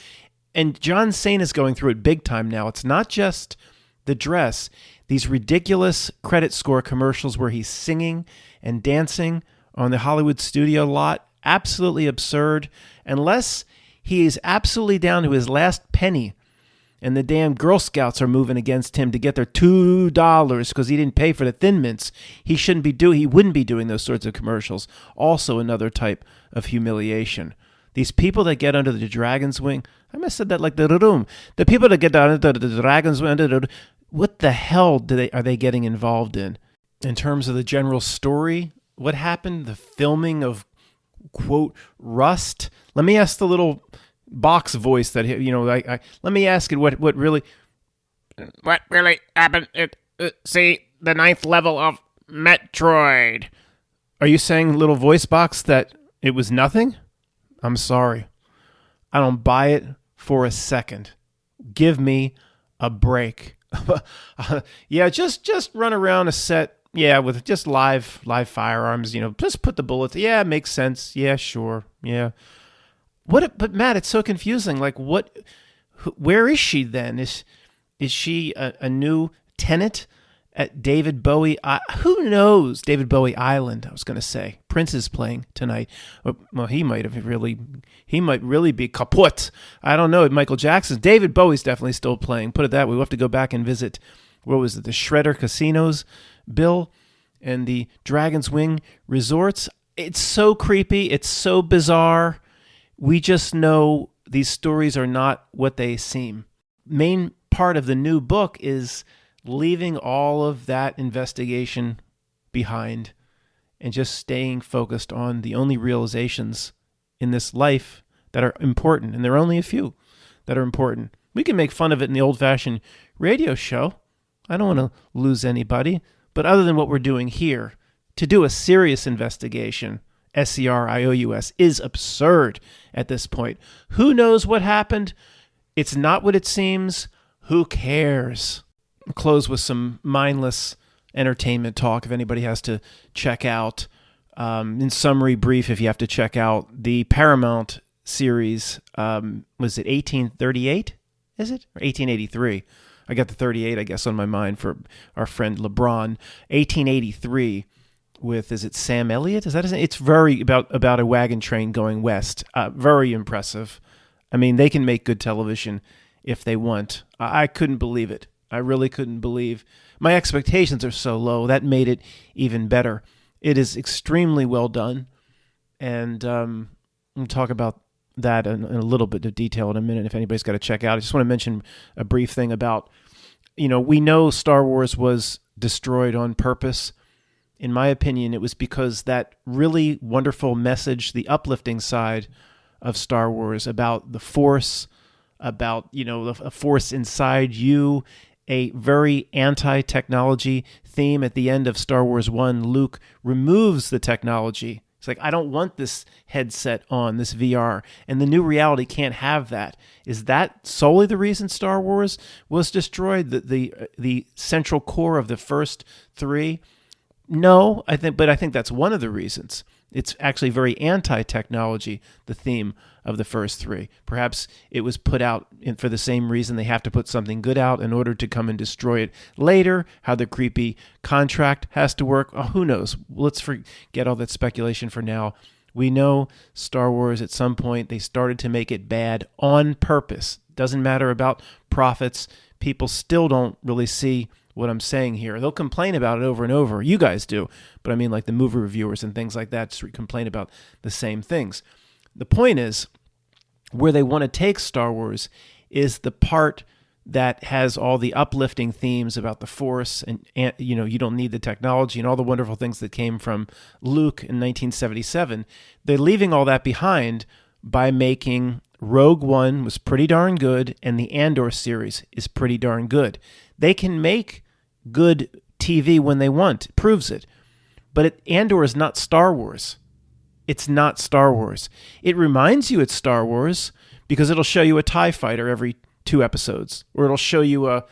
And John Cena is going through it big time now. It's not just the dress. These ridiculous credit score commercials where he's singing and dancing on the Hollywood studio lot, absolutely absurd, unless he is absolutely down to his last penny and the damn Girl Scouts are moving against him to get their $2 because he didn't pay for the Thin Mints. He wouldn't be doing those sorts of commercials. Also another type of humiliation. These people that get under the dragon's wing, I must have said that like the room. The people that get under the dragon's wing, what the hell are they getting involved in? In terms of the general story, what happened? The filming of, quote, Rust? Let me ask the little box voice that, let me ask it what really happened. See, the ninth level of Metroid. Are you saying, little voice box, that it was nothing? I'm sorry. I don't buy it for a second. Give me a break. Yeah, just run around a set, yeah, with just live firearms, just put the bullets. Yeah, makes sense. Yeah, sure. Yeah. But Matt, it's so confusing. Like, where is she then? Is she a new tenant at David Bowie? Who knows? David Bowie Island, I was going to say. Prince is playing tonight. Well, he might really be kaput. I don't know. Michael Jackson. David Bowie's definitely still playing. Put it that way. We'll have to go back and visit, what was it, the Shredder Casinos, Bill, and the Dragon's Wing Resorts. It's so creepy. It's so bizarre. We just know these stories are not what they seem. Main part of the new book is leaving all of that investigation behind and just staying focused on the only realizations in this life that are important. And there are only a few that are important. We can make fun of it in the old-fashioned radio show. I don't want to lose anybody. But other than what we're doing here, to do a serious investigation, SCRIOUS, is absurd at this point. Who knows what happened? It's not what it seems. Who cares? I'll close with some mindless entertainment talk if anybody has to check out. In summary, brief, if you have to check out the Paramount series, was it 1838? Is it? Or 1883? I got the 38, I guess, on my mind for our friend LeBron. 1883 with, is it Sam Elliott? Is that his name? It's very about a wagon train going west. Very impressive. I mean, they can make good television if they want. I couldn't believe it. I really couldn't believe. My expectations are so low. That made it even better. It is extremely well done. And we'll talk about that in a little bit of detail in a minute if anybody's got to check out. I just want to mention a brief thing about, we know Star Wars was destroyed on purpose. In my opinion, it was because that really wonderful message, the uplifting side of Star Wars about the Force, about, a force inside you, a very anti-technology theme at the end of Star Wars 1. Luke removes the technology. It's like, I don't want this headset on, this VR, and the new reality can't have that. Is that solely the reason Star Wars was destroyed? The central core of the first three? No, I think that's one of the reasons. It's actually very anti-technology, the theme of the first three. Perhaps it was put out for the same reason they have to put something good out in order to come and destroy it later, how the creepy contract has to work. Oh, who knows? Let's forget all that speculation for now. We know Star Wars at some point, they started to make it bad on purpose. Doesn't matter about profits. People still don't really see what I'm saying here. They'll complain about it over and over. You guys do. But I mean, like the movie reviewers and things like that just complain about the same things. The point is, where they want to take Star Wars is the part that has all the uplifting themes about the Force and you don't need the technology and all the wonderful things that came from Luke in 1977. They're leaving all that behind by making Rogue One was pretty darn good, and the Andor series is pretty darn good. They can make good TV when they want. It proves it. But Andor is not Star Wars. It's not Star Wars. It reminds you it's Star Wars because it'll show you a TIE fighter every 2 episodes, or it'll show you a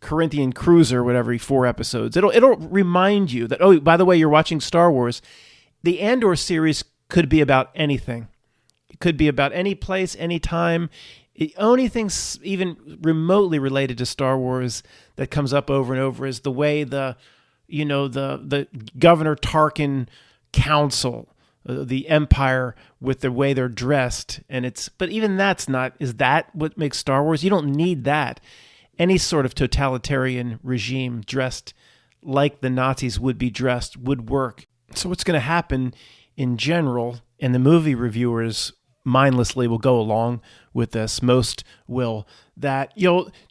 Corinthian cruiser every 4 episodes. It'll remind you that, oh, by the way, you're watching Star Wars. The Andor series could be about anything. It could be about any place, any time. The only thing even remotely related to Star Wars that comes up over and over is the way the Governor Tarkin Council, the Empire, with the way they're dressed, but even that's not. Is that what makes Star Wars? You don't need that. Any sort of totalitarian regime dressed like the Nazis would be dressed would work. So what's going to happen in general, and the movie reviewers mindlessly will go along with this, most will, that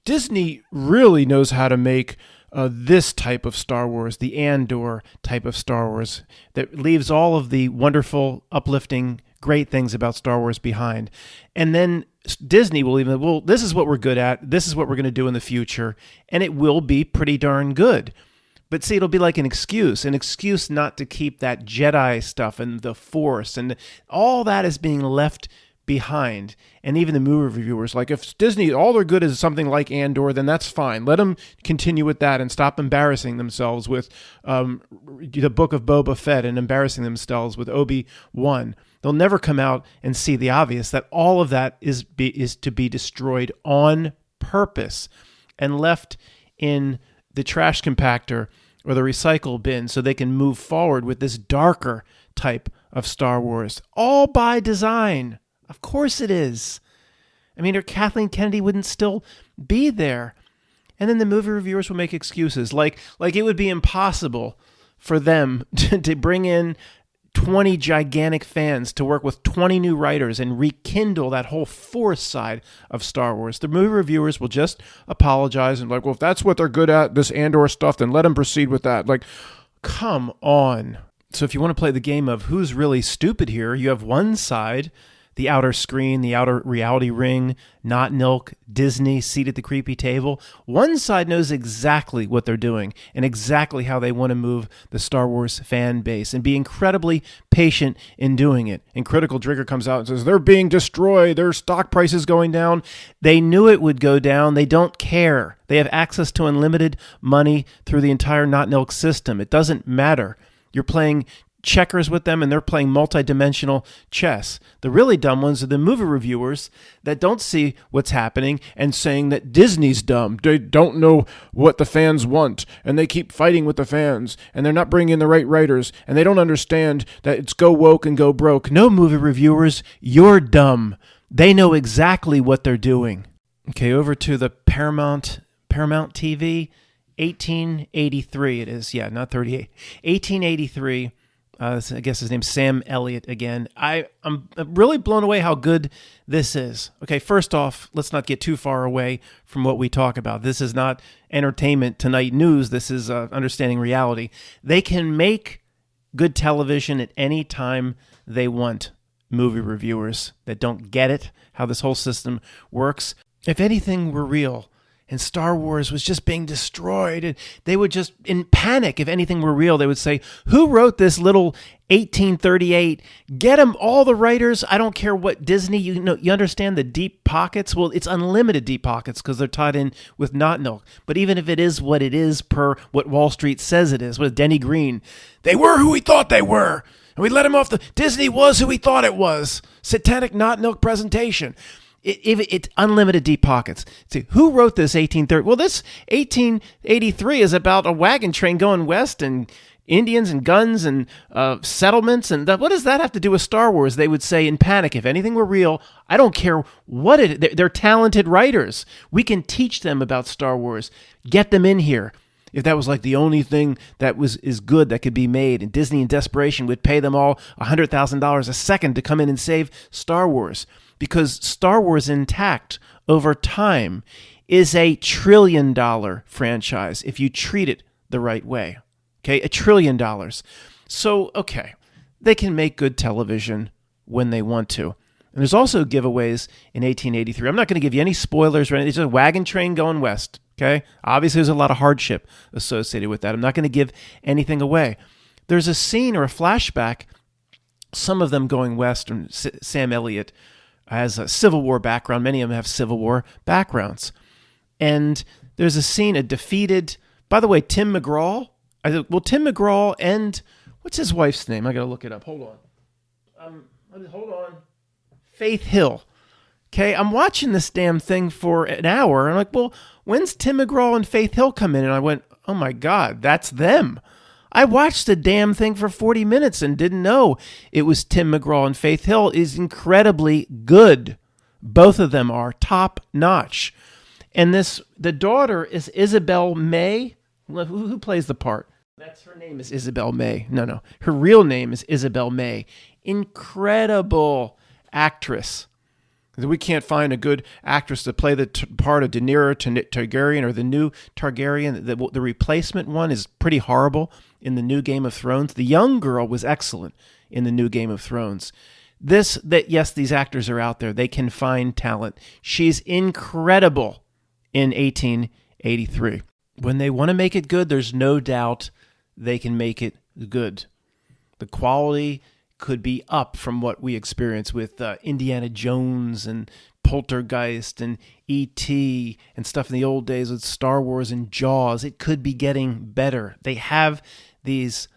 Disney really knows how to make this type of Star Wars, the Andor type of Star Wars, that leaves all of the wonderful, uplifting, great things about Star Wars behind. And then Disney will even, well, this is what we're good at. This is what we're going to do in the future. And it will be pretty darn good. But see, it'll be like an excuse not to keep that Jedi stuff and the Force and all that is being left behind. And even the movie reviewers, like if Disney, all they're good is something like Andor, then that's fine. Let them continue with that and stop embarrassing themselves with the Book of Boba Fett and embarrassing themselves with Obi-Wan. They'll never come out and see the obvious that all of that is to be destroyed on purpose and left in the trash compactor or the recycle bin so they can move forward with this darker type of Star Wars. All by design. Of course it is. I mean, or Kathleen Kennedy wouldn't still be there. And then the movie reviewers will make excuses. Like it would be impossible for them to bring in 20 gigantic fans to work with 20 new writers and rekindle that whole Force side of Star Wars. The movie reviewers will just apologize and like, well, if that's what they're good at, this Andor stuff, then let them proceed with that. Like, come on. So if you want to play the game of who's really stupid here, you have one side, the outer screen, the outer reality ring, Not Nilk, Disney, seat at the creepy table. One side knows exactly what they're doing and exactly how they want to move the Star Wars fan base and be incredibly patient in doing it. And Critical Trigger comes out and says, they're being destroyed, their stock price is going down. They knew it would go down. They don't care. They have access to unlimited money through the entire Not Nilk system. It doesn't matter. You're playing checkers with them and they're playing multi-dimensional chess. The really dumb ones are the movie reviewers that don't see what's happening and saying that Disney's dumb. They don't know what the fans want and they keep fighting with the fans and they're not bringing in the right writers and they don't understand that it's go woke and go broke. No, movie reviewers, you're dumb. They know exactly what they're doing. Okay, over to the Paramount TV, 1883 it is. Yeah, not 38. 1883. I guess his name's Sam Elliott again. I'm really blown away how good this is. Okay, first off, let's not get too far away from what we talk about. This is not Entertainment Tonight news. This is understanding reality. They can make good television at any time they want, movie reviewers that don't get it, how this whole system works. If anything were real, and Star Wars was just being destroyed, and they would just, in panic, if anything were real, they would say, who wrote this little 1838? Get them, all the writers. I don't care what Disney, you understand the deep pockets? Well, it's unlimited deep pockets because they're tied in with Not Nilk. But even if it is what it is per what Wall Street says it is, with Denny Green, they were who we thought they were. And we let him off Disney was who we thought it was. Satanic Not Nilk presentation. It's unlimited deep pockets. See, who wrote this 1830? Well, this 1883 is about a wagon train going west and Indians and guns and settlements. And what does that have to do with Star Wars? They would say in panic, if anything were real, I don't care what it is. They're talented writers. We can teach them about Star Wars. Get them in here. If that was like the only thing that is good that could be made, and Disney in desperation would pay them all $100,000 a second to come in and save Star Wars. Because Star Wars intact over time is a $1 trillion franchise if you treat it the right way. Okay, $1 trillion. So, okay, they can make good television when they want to. And there's also giveaways in 1883. I'm not going to give you any spoilers or anything. It's just a wagon train going west. Okay, obviously there's a lot of hardship associated with that. I'm not going to give anything away. There's a scene or a flashback, some of them going west, and Sam Elliott has a Civil War background. Many of them have Civil War backgrounds. And there's a scene, a defeated, by the way, Tim McGraw. Tim McGraw and, what's his wife's name? I got to look it up. Hold on. Faith Hill. Okay, I'm watching this damn thing for an hour. And I'm like, well, when's Tim McGraw and Faith Hill come in? And I went, oh my God, that's them. I watched the damn thing for 40 minutes and didn't know it was Tim McGraw, and Faith Hill is incredibly good. Both of them are top notch. And the daughter is Isabel May. Who plays the part? That's her name is Isabel May. No. Her real name is Isabel May. Incredible actress. We can't find a good actress to play the part of Daenerys Targaryen or the new Targaryen. The replacement one is pretty horrible in the new Game of Thrones. The young girl was excellent in the new Game of Thrones. Yes, these actors are out there. They can find talent. She's incredible in 1883. When they want to make it good, there's no doubt they can make it good. The quality could be up from what we experience with Indiana Jones and Poltergeist and E.T. and stuff in the old days with Star Wars and Jaws. It could be getting better. They have these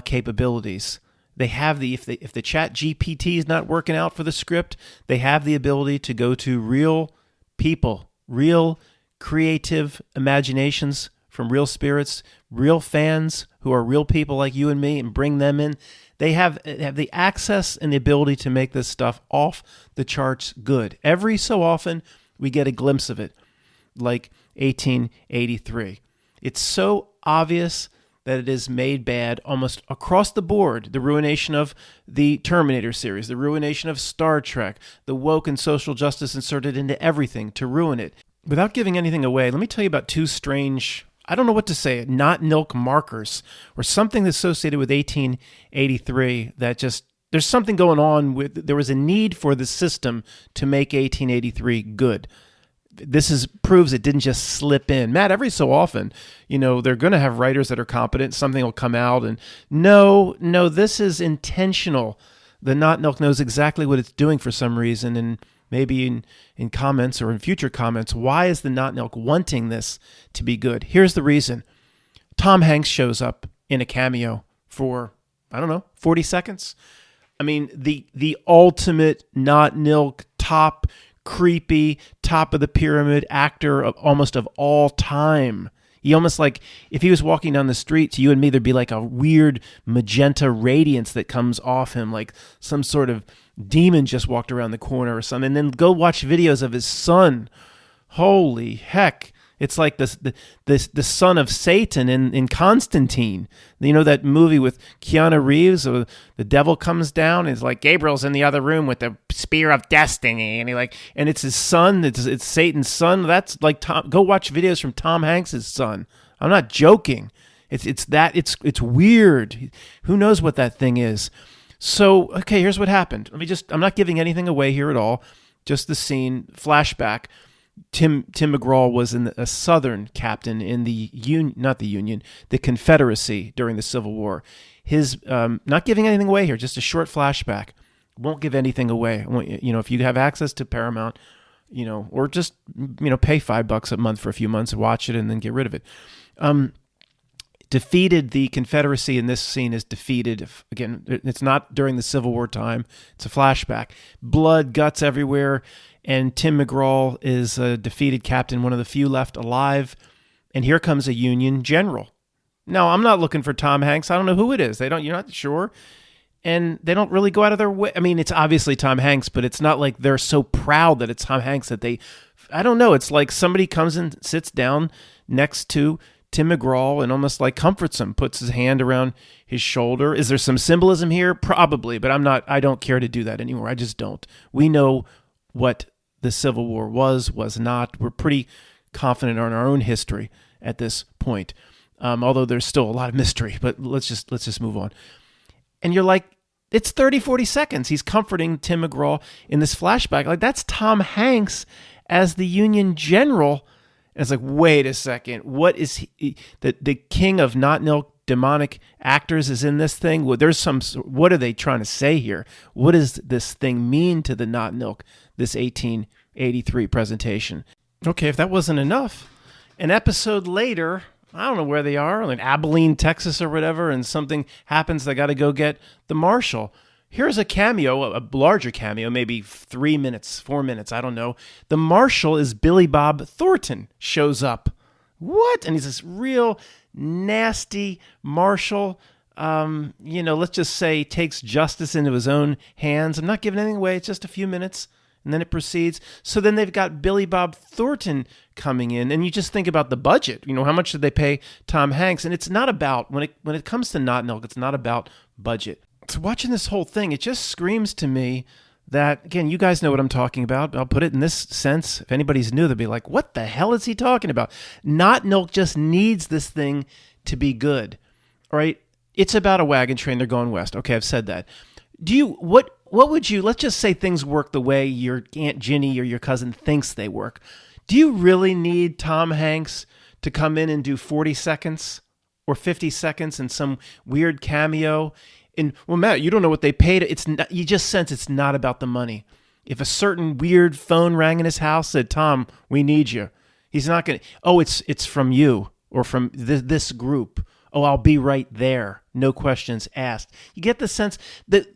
capabilities. They have if the Chat GPT is not working out for the script, they have the ability to go to real people, real creative imaginations from real spirits, real fans who are real people like you and me, and bring them in. They have the access and the ability to make this stuff off the charts good. Every so often, we get a glimpse of it, like 1883. It's so obvious that it is made bad almost across the board. The ruination of the Terminator series, the ruination of Star Trek, the woke and social justice inserted into everything to ruin it. Without giving anything away, let me tell you about two strange, I don't know what to say, not Nilk markers, or something associated with 1883 that just, there's something going on with, there was a need for the system to make 1883 good. This proves it didn't just slip in. Matt, every so often, they're going to have writers that are competent. Something will come out and no, this is intentional. The Not Nilk knows exactly what it's doing for some reason. And maybe in comments or in future comments, why is the Not Nilk wanting this to be good? Here's the reason. Tom Hanks shows up in a cameo for, 40 seconds. I mean, the ultimate Not Nilk top creepy, top of the pyramid actor almost of all time. He almost like, if he was walking down the street to you and me, there'd be like a weird magenta radiance that comes off him, like some sort of demon just walked around the corner or something. And then go watch videos of his son. Holy heck. It's like the son of Satan in Constantine. That movie with Keanu Reeves, or the devil comes down and it's like Gabriel's in the other room with the spear of destiny, and it's his son. It's Satan's son. That's like Tom. Go watch videos from Tom Hanks' son. I'm not joking. It's weird. Who knows what that thing is? So okay, here's what happened. I'm not giving anything away here at all. Just the scene flashback. Tim McGraw was a Southern captain in the the Confederacy during the Civil War. His not giving anything away here, just a short flashback. Won't give anything away. If you have access to Paramount, or just pay $5 a month for a few months and watch it and then get rid of it. Defeated the Confederacy in this scene is defeated. Again, it's not during the Civil War time. It's a flashback. Blood, guts everywhere. And Tim McGraw is a defeated captain, one of the few left alive. And here comes a Union general. Now, I'm not looking for Tom Hanks. I don't know who it is. You're not sure. And they don't really go out of their way. I mean, it's obviously Tom Hanks, but it's not like they're so proud that it's Tom Hanks that I don't know. It's like somebody comes and sits down next to Tim McGraw and almost like comforts him, puts his hand around his shoulder. Is there some symbolism here? Probably, but I don't care to do that anymore. I just don't. We know what the Civil War was not. We're pretty confident in our own history at this point, although there's still a lot of mystery, but let's just move on. And you're like, it's 30, 40 seconds. He's comforting Tim McGraw in this flashback. Like, that's Tom Hanks as the Union general. And it's like, wait a second. What is he? The king of Not Nilk demonic actors is in this thing? Well, what are they trying to say here? What does this thing mean to the Not Nilk, this 1883 presentation? Okay, if that wasn't enough, an episode later, I don't know where they are, in Abilene, Texas or whatever, and something happens, they got to go get the marshal. Here's a cameo, a larger cameo, maybe 3 minutes, 4 minutes, I don't know. The marshal is Billy Bob Thornton, shows up. What? And he's this real nasty marshal, let's just say takes justice into his own hands. I'm not giving anything away. It's just a few minutes, and then it proceeds. So then they've got Billy Bob Thornton coming in, and you just think about the budget. How much did they pay Tom Hanks? And it's not about, when it comes to Not Nilk, it's not about budget. So watching this whole thing, it just screams to me that, again, you guys know what I'm talking about. I'll put it in this sense. If anybody's new, they'll be like, what the hell is he talking about? Not Nilk just needs this thing to be good. All right? It's about a wagon train. They're going west. Okay, I've said that. what would you, let's just say things work the way your Aunt Ginny or your cousin thinks they work. Do you really need Tom Hanks to come in and do 40 seconds or 50 seconds in some weird cameo? And well, Matt, you don't know what they paid. It's not, you just sense it's not about the money. If a certain weird phone rang in his house, said, Tom, we need you. He's not going to, oh, it's from you or from this group. Oh, I'll be right there. No questions asked. You get the sense that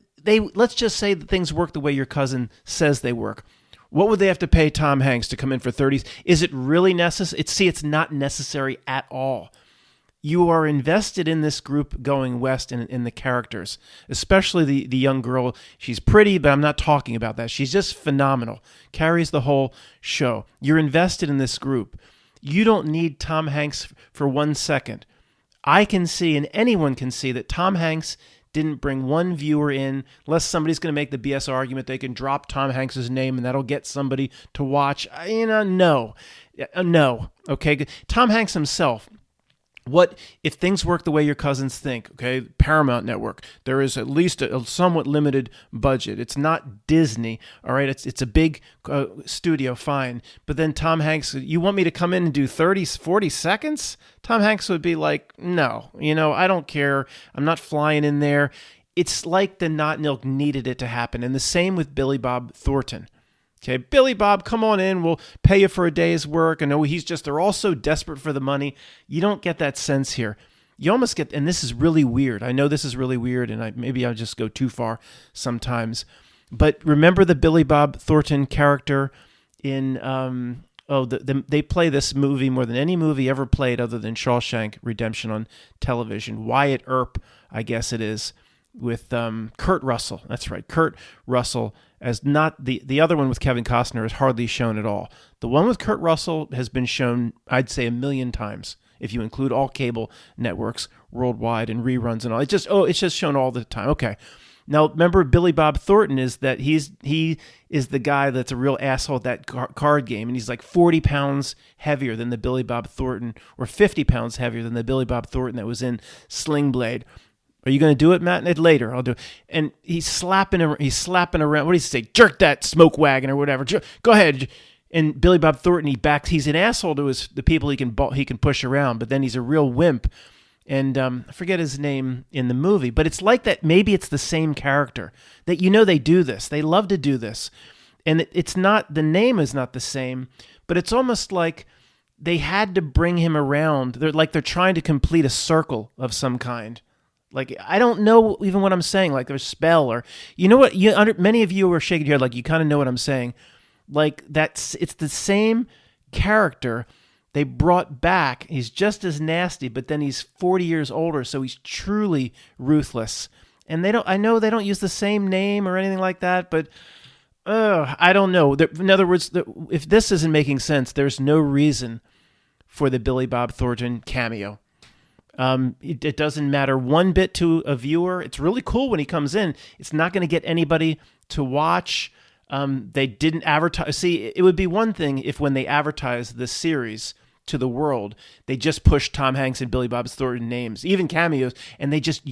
let's just say that things work the way your cousin says they work. What would they have to pay Tom Hanks to come in for 30s? Is it really necessary? It's not necessary at all. You are invested in this group going west in the characters, especially the young girl. She's pretty, but I'm not talking about that. She's just phenomenal. Carries the whole show. You're invested in this group. You don't need Tom Hanks for 1 second. I can see, and anyone can see, that Tom Hanks didn't bring one viewer in, unless somebody's going to make the BS argument they can drop Tom Hanks's name and that'll get somebody to watch. No. Okay, Tom Hanks himself. What if things work the way your cousins think? Okay, Paramount Network. There is at least a somewhat limited budget. It's not Disney. All right, it's a big studio, fine. But then Tom Hanks, you want me to come in and do 30, 40 seconds? Tom Hanks would be like, no, I don't care. I'm not flying in there. It's like the Not Milk needed it to happen. And the same with Billy Bob Thornton. Okay, Billy Bob, come on in. We'll pay you for a day's work. I know they're all so desperate for the money. You don't get that sense here. You almost get, and this is really weird. I know this is really weird, and maybe I'll just go too far sometimes. But remember the Billy Bob Thornton character in, they play this movie more than any movie ever played other than Shawshank Redemption on television. Wyatt Earp, I guess it is, with Kurt Russell. That's right, Kurt Russell. As not the other one with Kevin Costner is hardly shown at all. The one with Kurt Russell has been shown, I'd say, 1 million times, if you include all cable networks worldwide and reruns and all. It's just shown all the time. Okay. Now, remember, Billy Bob Thornton is that he is the guy that's a real asshole at that card game, and he's like 40 pounds heavier than the Billy Bob Thornton, or 50 pounds heavier than the Billy Bob Thornton that was in Sling Blade. Are you going to do it, Matt? Later, I'll do it. And he's slapping around. What do you say? Jerk that smoke wagon or whatever. Go ahead. And Billy Bob Thornton, he's an asshole to the people he can push around, but then he's a real wimp. And I forget his name in the movie, but it's like that. Maybe it's the same character that they do this. They love to do this, and it's not, the name is not the same, but it's almost like they had to bring him around. They're trying to complete a circle of some kind. Like, I don't know even what I'm saying, like there's spell or, you know what, many of you are shaking your head like you kind of know what I'm saying. Like, it's the same character they brought back. He's just as nasty, but then he's 40 years older, so he's truly ruthless. And I know they don't use the same name or anything like that, but I don't know. In other words, if this isn't making sense, there's no reason for the Billy Bob Thornton cameo. It doesn't matter one bit to a viewer. It's really cool when he comes in. It's not going to get anybody to watch. They didn't advertise. See, it would be one thing if when they advertised this series to the world, they just pushed Tom Hanks and Billy Bob Thornton names, even cameos, and they just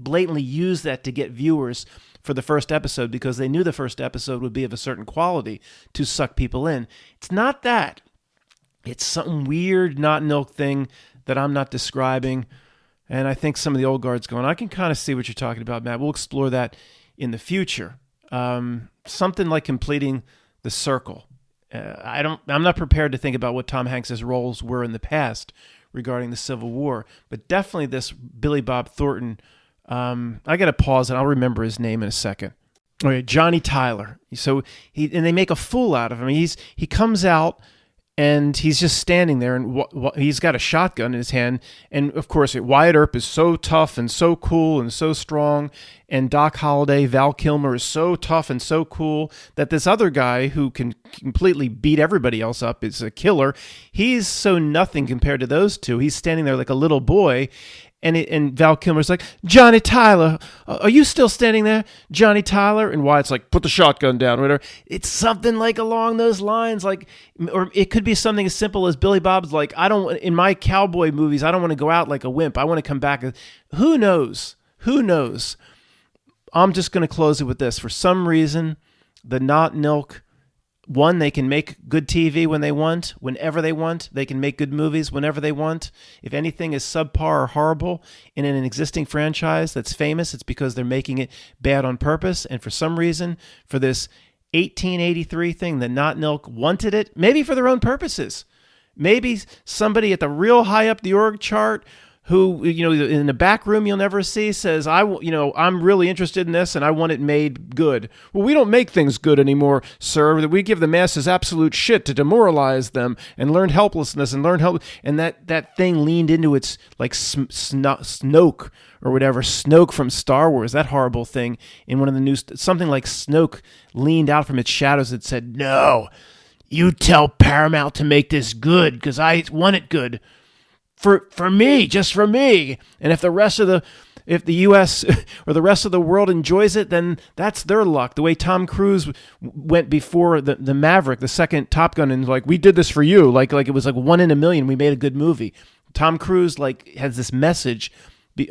blatantly used that to get viewers for the first episode because they knew the first episode would be of a certain quality to suck people in. It's not that. It's some weird Not Milk thing that I'm not describing, and I think some of the old guard's going, I can kind of see what you're talking about, Matt. We'll explore that in the future. Something like completing the circle. I'm not prepared to think about what Tom Hanks's roles were in the past regarding the Civil War, but definitely this Billy Bob Thornton. I got to pause and I'll remember his name in a second. Okay, Johnny Tyler. So and they make a fool out of him. He comes out. And he's just standing there, and he's got a shotgun in his hand. And, of course, Wyatt Earp is so tough and so cool and so strong. And Doc Holliday, Val Kilmer, is so tough and so cool that this other guy who can completely beat everybody else up is a killer. He's so nothing compared to those two. He's standing there like a little boy. And Val Kilmer's like, Johnny Tyler, are you still standing there? Johnny Tyler? And Wyatt's like, put the shotgun down, or whatever. It's something like along those lines. Like, or it could be something as simple as Billy Bob's like, in my cowboy movies, I don't want to go out like a wimp. I want to come back. Who knows? I'm just going to close it with this. For some reason, the Not Nilk, one, they can make good TV when they want, whenever they want. They can make good movies whenever they want. If anything is subpar or horrible in an existing franchise that's famous, it's because they're making it bad on purpose. And for some reason, for this 1883 thing, the Not Nilk wanted it, maybe for their own purposes. Maybe somebody at the real high up the org chart who, in the back room you'll never see says, I'm really interested in this and I want it made good. Well, we don't make things good anymore, sir. We give the masses absolute shit to demoralize them and learn helplessness and And that thing leaned into its like Snoke or whatever, Snoke from Star Wars, that horrible thing in one of the news, something like Snoke leaned out from its shadows that said, no, you tell Paramount to make this good because I want it good. For me, just for me. And if the U.S. or the rest of the world enjoys it, then that's their luck. The way Tom Cruise went before the Maverick, the second Top Gun, and like, we did this for you. Like it was like 1 in a million. We made a good movie. Tom Cruise has this message.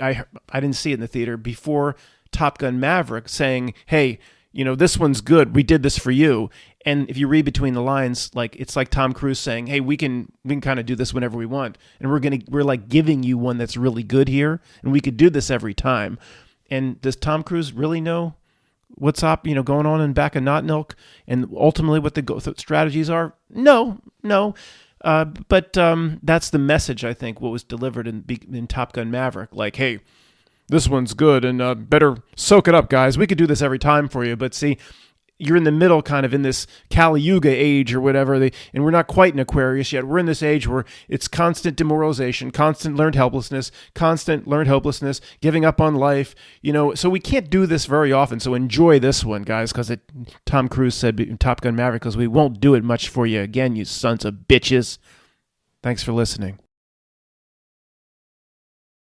I didn't see it in the theater before Top Gun Maverick saying, hey, this one's good. We did this for you. And if you read between the lines, it's like Tom Cruise saying, hey, we can kind of do this whenever we want. And we're like giving you one that's really good here. And we could do this every time. And does Tom Cruise really know what's up, going on in back of Not Nilk and ultimately what the strategies are? No. But that's the message, I think, what was delivered in Top Gun Maverick. Like, hey, this one's good and better soak it up, guys. We could do this every time for you. But see, you're in the middle, kind of in this Kali Yuga age or whatever, and we're not quite in Aquarius yet. We're in this age where it's constant demoralization, constant learned helplessness, giving up on life. So we can't do this very often. So enjoy this one, guys, because Tom Cruise said in Top Gun Maverick, because we won't do it much for you again, you sons of bitches. Thanks for listening.